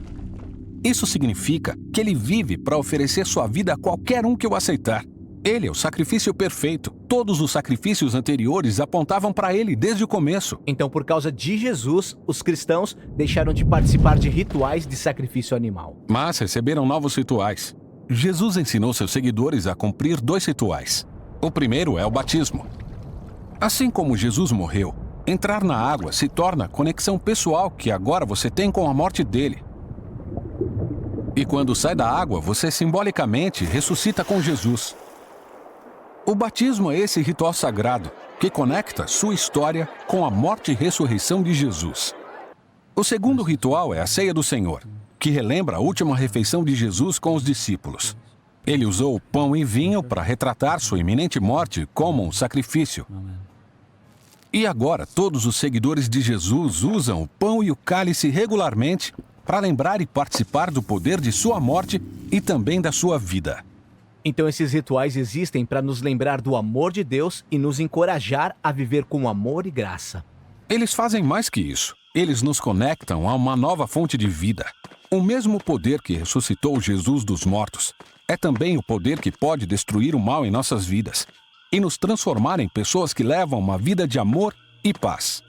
Isso significa que ele vive para oferecer sua vida a qualquer um que o aceitar. Ele é o sacrifício perfeito. Todos os sacrifícios anteriores apontavam para ele desde o começo. Então, por causa de Jesus, os cristãos deixaram de participar de rituais de sacrifício animal. Mas receberam novos rituais. Jesus ensinou seus seguidores a cumprir 2 rituais. O primeiro é o batismo. Assim como Jesus morreu, entrar na água se torna a conexão pessoal que agora você tem com a morte dele. E quando sai da água, você simbolicamente ressuscita com Jesus. O batismo é esse ritual sagrado que conecta sua história com a morte e ressurreição de Jesus. O segundo ritual é a Ceia do Senhor, que relembra a última refeição de Jesus com os discípulos. Ele usou pão e vinho para retratar sua iminente morte como um sacrifício. E agora, todos os seguidores de Jesus usam o pão e o cálice regularmente para lembrar e participar do poder de sua morte e também da sua vida. Então esses rituais existem para nos lembrar do amor de Deus e nos encorajar a viver com amor e graça. Eles fazem mais que isso. Eles nos conectam a uma nova fonte de vida. O mesmo poder que ressuscitou Jesus dos mortos é também o poder que pode destruir o mal em nossas vidas e nos transformar em pessoas que levam uma vida de amor e paz.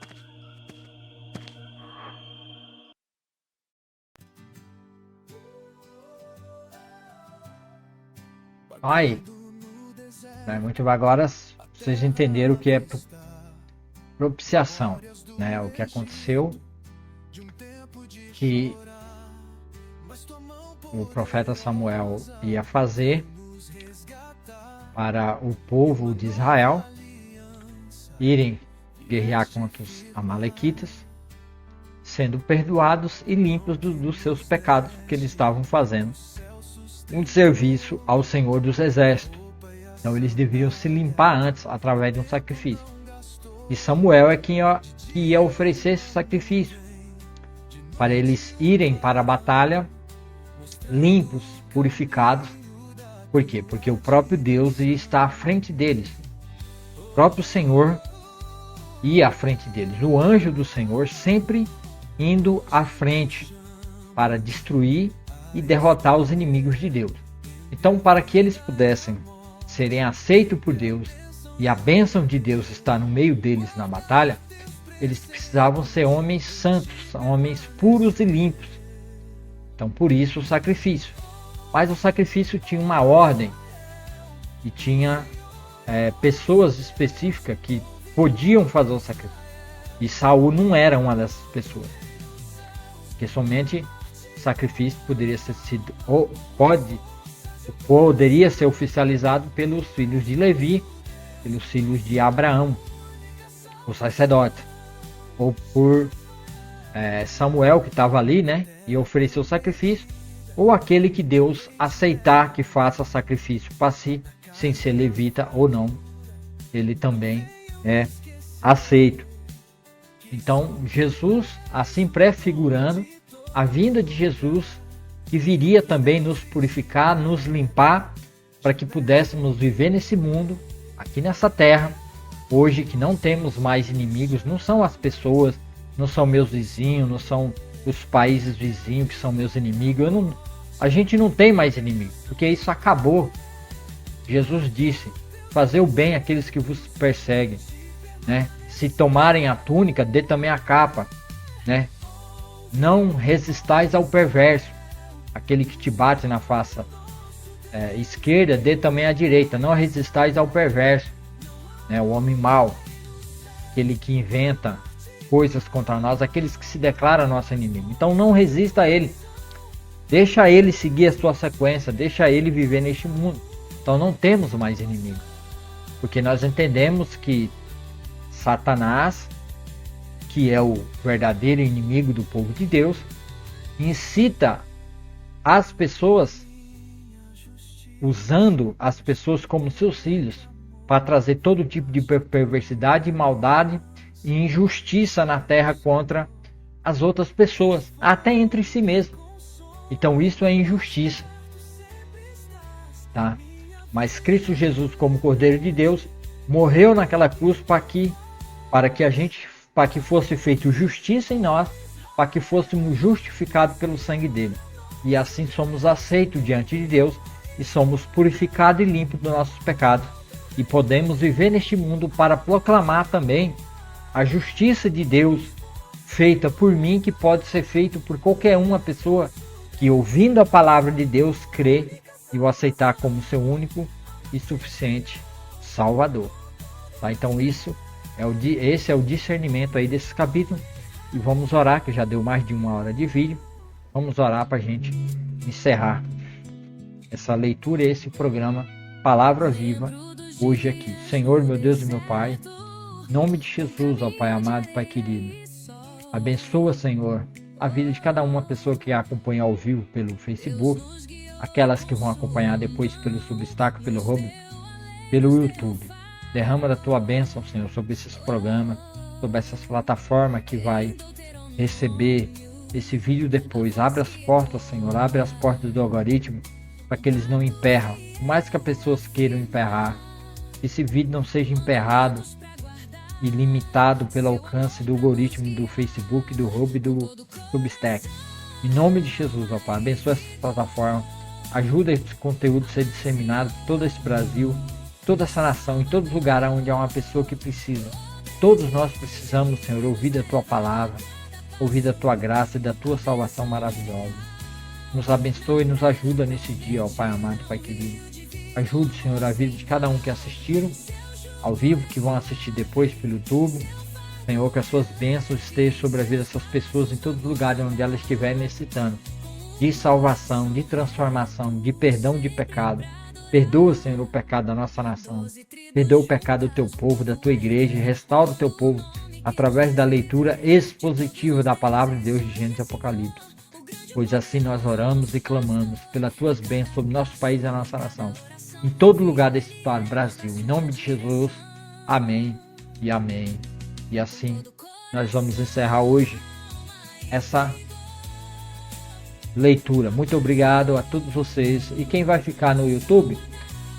Aí, muito agora vocês entenderam o que é propiciação, né? O que aconteceu, que o profeta Samuel ia fazer para o povo de Israel irem guerrear contra os amalequitas, sendo perdoados e limpos dos seus pecados, porque eles estavam fazendo um serviço ao Senhor dos Exércitos. Então eles deviam se limpar antes através de um sacrifício. E Samuel é quem ia oferecer esse sacrifício para eles irem para a batalha limpos, purificados. Por quê? Porque o próprio Deus ia estar à frente deles. O próprio Senhor ia à frente deles. O anjo do Senhor sempre indo à frente para destruir e derrotar os inimigos de Deus. Então, para que eles pudessem serem aceitos por Deus e a bênção de Deus estar no meio deles na batalha, eles precisavam ser homens santos, homens puros e limpos. Então, por isso o sacrifício. Mas o sacrifício tinha uma ordem e tinha pessoas específicas que podiam fazer o sacrifício. E Saul não era uma dessas pessoas. Porque somente o sacrifício poderia ser oficializado pelos filhos de Levi, pelos filhos de Abraão, o sacerdote, ou por Samuel, que estava ali, né, e ofereceu o sacrifício, ou aquele que Deus aceitar que faça sacrifício para si, sem ser levita ou não, ele também é aceito. Então Jesus, assim prefigurando a vinda de Jesus, que viria também nos purificar, nos limpar, para que pudéssemos viver nesse mundo, aqui nessa terra, hoje que não temos mais inimigos, não são as pessoas, não são meus vizinhos, não são os países vizinhos que são meus inimigos. A gente não tem mais inimigos, porque isso acabou. Jesus disse: fazer o bem àqueles que vos perseguem, né? Se tomarem a túnica, dê também a capa, né? Não resistais ao perverso, aquele que te bate na face esquerda, dê também a direita. Não resistais ao perverso, né? O homem mau, aquele que inventa coisas contra nós, aqueles que se declaram nosso inimigo. Então não resista a ele, deixa ele seguir a sua sequência, deixa ele viver neste mundo. Então não temos mais inimigos, porque nós entendemos que Satanás, que é o verdadeiro inimigo do povo de Deus, incita as pessoas, usando as pessoas como seus filhos, para trazer todo tipo de perversidade, maldade e injustiça na terra contra as outras pessoas, até entre si mesmo. Então isso é injustiça, tá? Mas Cristo Jesus, como Cordeiro de Deus, morreu naquela cruz para que fosse feita justiça em nós, para que fôssemos justificados pelo sangue dele. E assim somos aceitos diante de Deus e somos purificados e limpos dos nossos pecados. E podemos viver neste mundo para proclamar também a justiça de Deus feita por mim, que pode ser feita por qualquer uma pessoa que, ouvindo a palavra de Deus, crê e o aceitar como seu único e suficiente Salvador. Tá? Então esse é o discernimento aí desse capítulo. E vamos orar, que já deu mais de 1 hora de vídeo. Vamos orar para a gente encerrar essa leitura, esse programa Palavra Viva, hoje aqui. Senhor, meu Deus e meu Pai, em nome de Jesus, ó Pai amado, Pai querido, abençoa, Senhor, a vida de cada uma pessoa que acompanha ao vivo pelo Facebook, aquelas que vão acompanhar depois pelo Substack, pelo Hub, pelo YouTube. Derrama da tua bênção, Senhor, sobre esses programas, sobre essas plataformas que vai receber esse vídeo depois. Abre as portas, Senhor, abre as portas do algoritmo para que eles não emperram. Por mais que as pessoas queiram emperrar, esse vídeo não seja emperrado e limitado pelo alcance do algoritmo do Facebook, do Hub e do Substack. Em nome de Jesus, ó Pai, abençoa essa plataforma, ajuda esse conteúdo a ser disseminado por todo esse Brasil, toda essa nação, em todo lugar onde há uma pessoa que precisa. Todos nós precisamos, Senhor, ouvir da Tua palavra, ouvir da Tua graça e da Tua salvação maravilhosa. Nos abençoe e nos ajuda nesse dia, ó Pai amado, Pai querido. Ajude, Senhor, a vida de cada um que assistiram ao vivo, que vão assistir depois pelo YouTube. Senhor, que as suas bênçãos estejam sobre a vida dessas pessoas em todos os lugares onde elas estiverem necessitando de salvação, de transformação, de perdão de pecado. Perdoa, Senhor, o pecado da nossa nação. Perdoa o pecado do Teu povo, da Tua igreja. Restaura o Teu povo através da leitura expositiva da palavra de Deus de Gênesis e Apocalipse. Pois assim nós oramos e clamamos pelas Tuas bênçãos sobre nosso país e a nossa nação. Em todo lugar desse Brasil. Em nome de Jesus. Amém e amém. E assim nós vamos encerrar hoje essa leitura. Muito obrigado a todos vocês. E quem vai ficar no YouTube,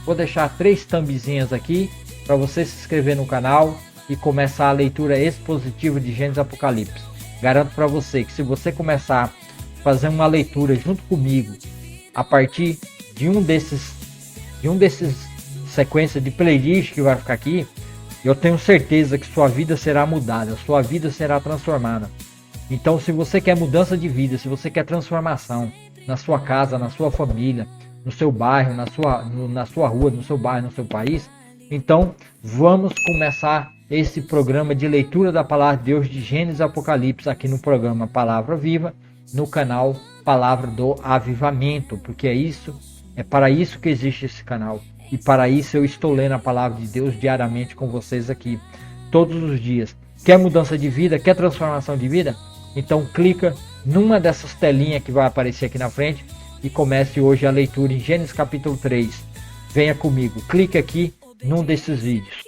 vou deixar 3 thumbzinhas aqui para você se inscrever no canal e começar a leitura expositiva de Gênesis e Apocalipse. Garanto para você que se você começar a fazer uma leitura junto comigo a partir de um desses sequência de playlist que vai ficar aqui, eu tenho certeza que sua vida será mudada, sua vida será transformada. Então, se você quer mudança de vida, se você quer transformação na sua casa, na sua família, no seu bairro, na sua rua, no seu bairro, no seu país, então vamos começar esse programa de leitura da Palavra de Deus de Gênesis e Apocalipse aqui no programa Palavra Viva, no canal Palavra do Avivamento, porque é para isso que existe esse canal. E para isso eu estou lendo a Palavra de Deus diariamente com vocês aqui, todos os dias. Quer mudança de vida? Quer transformação de vida? Então clica numa dessas telinhas que vai aparecer aqui na frente e comece hoje a leitura em Gênesis capítulo 3. Venha comigo, clique aqui num desses vídeos.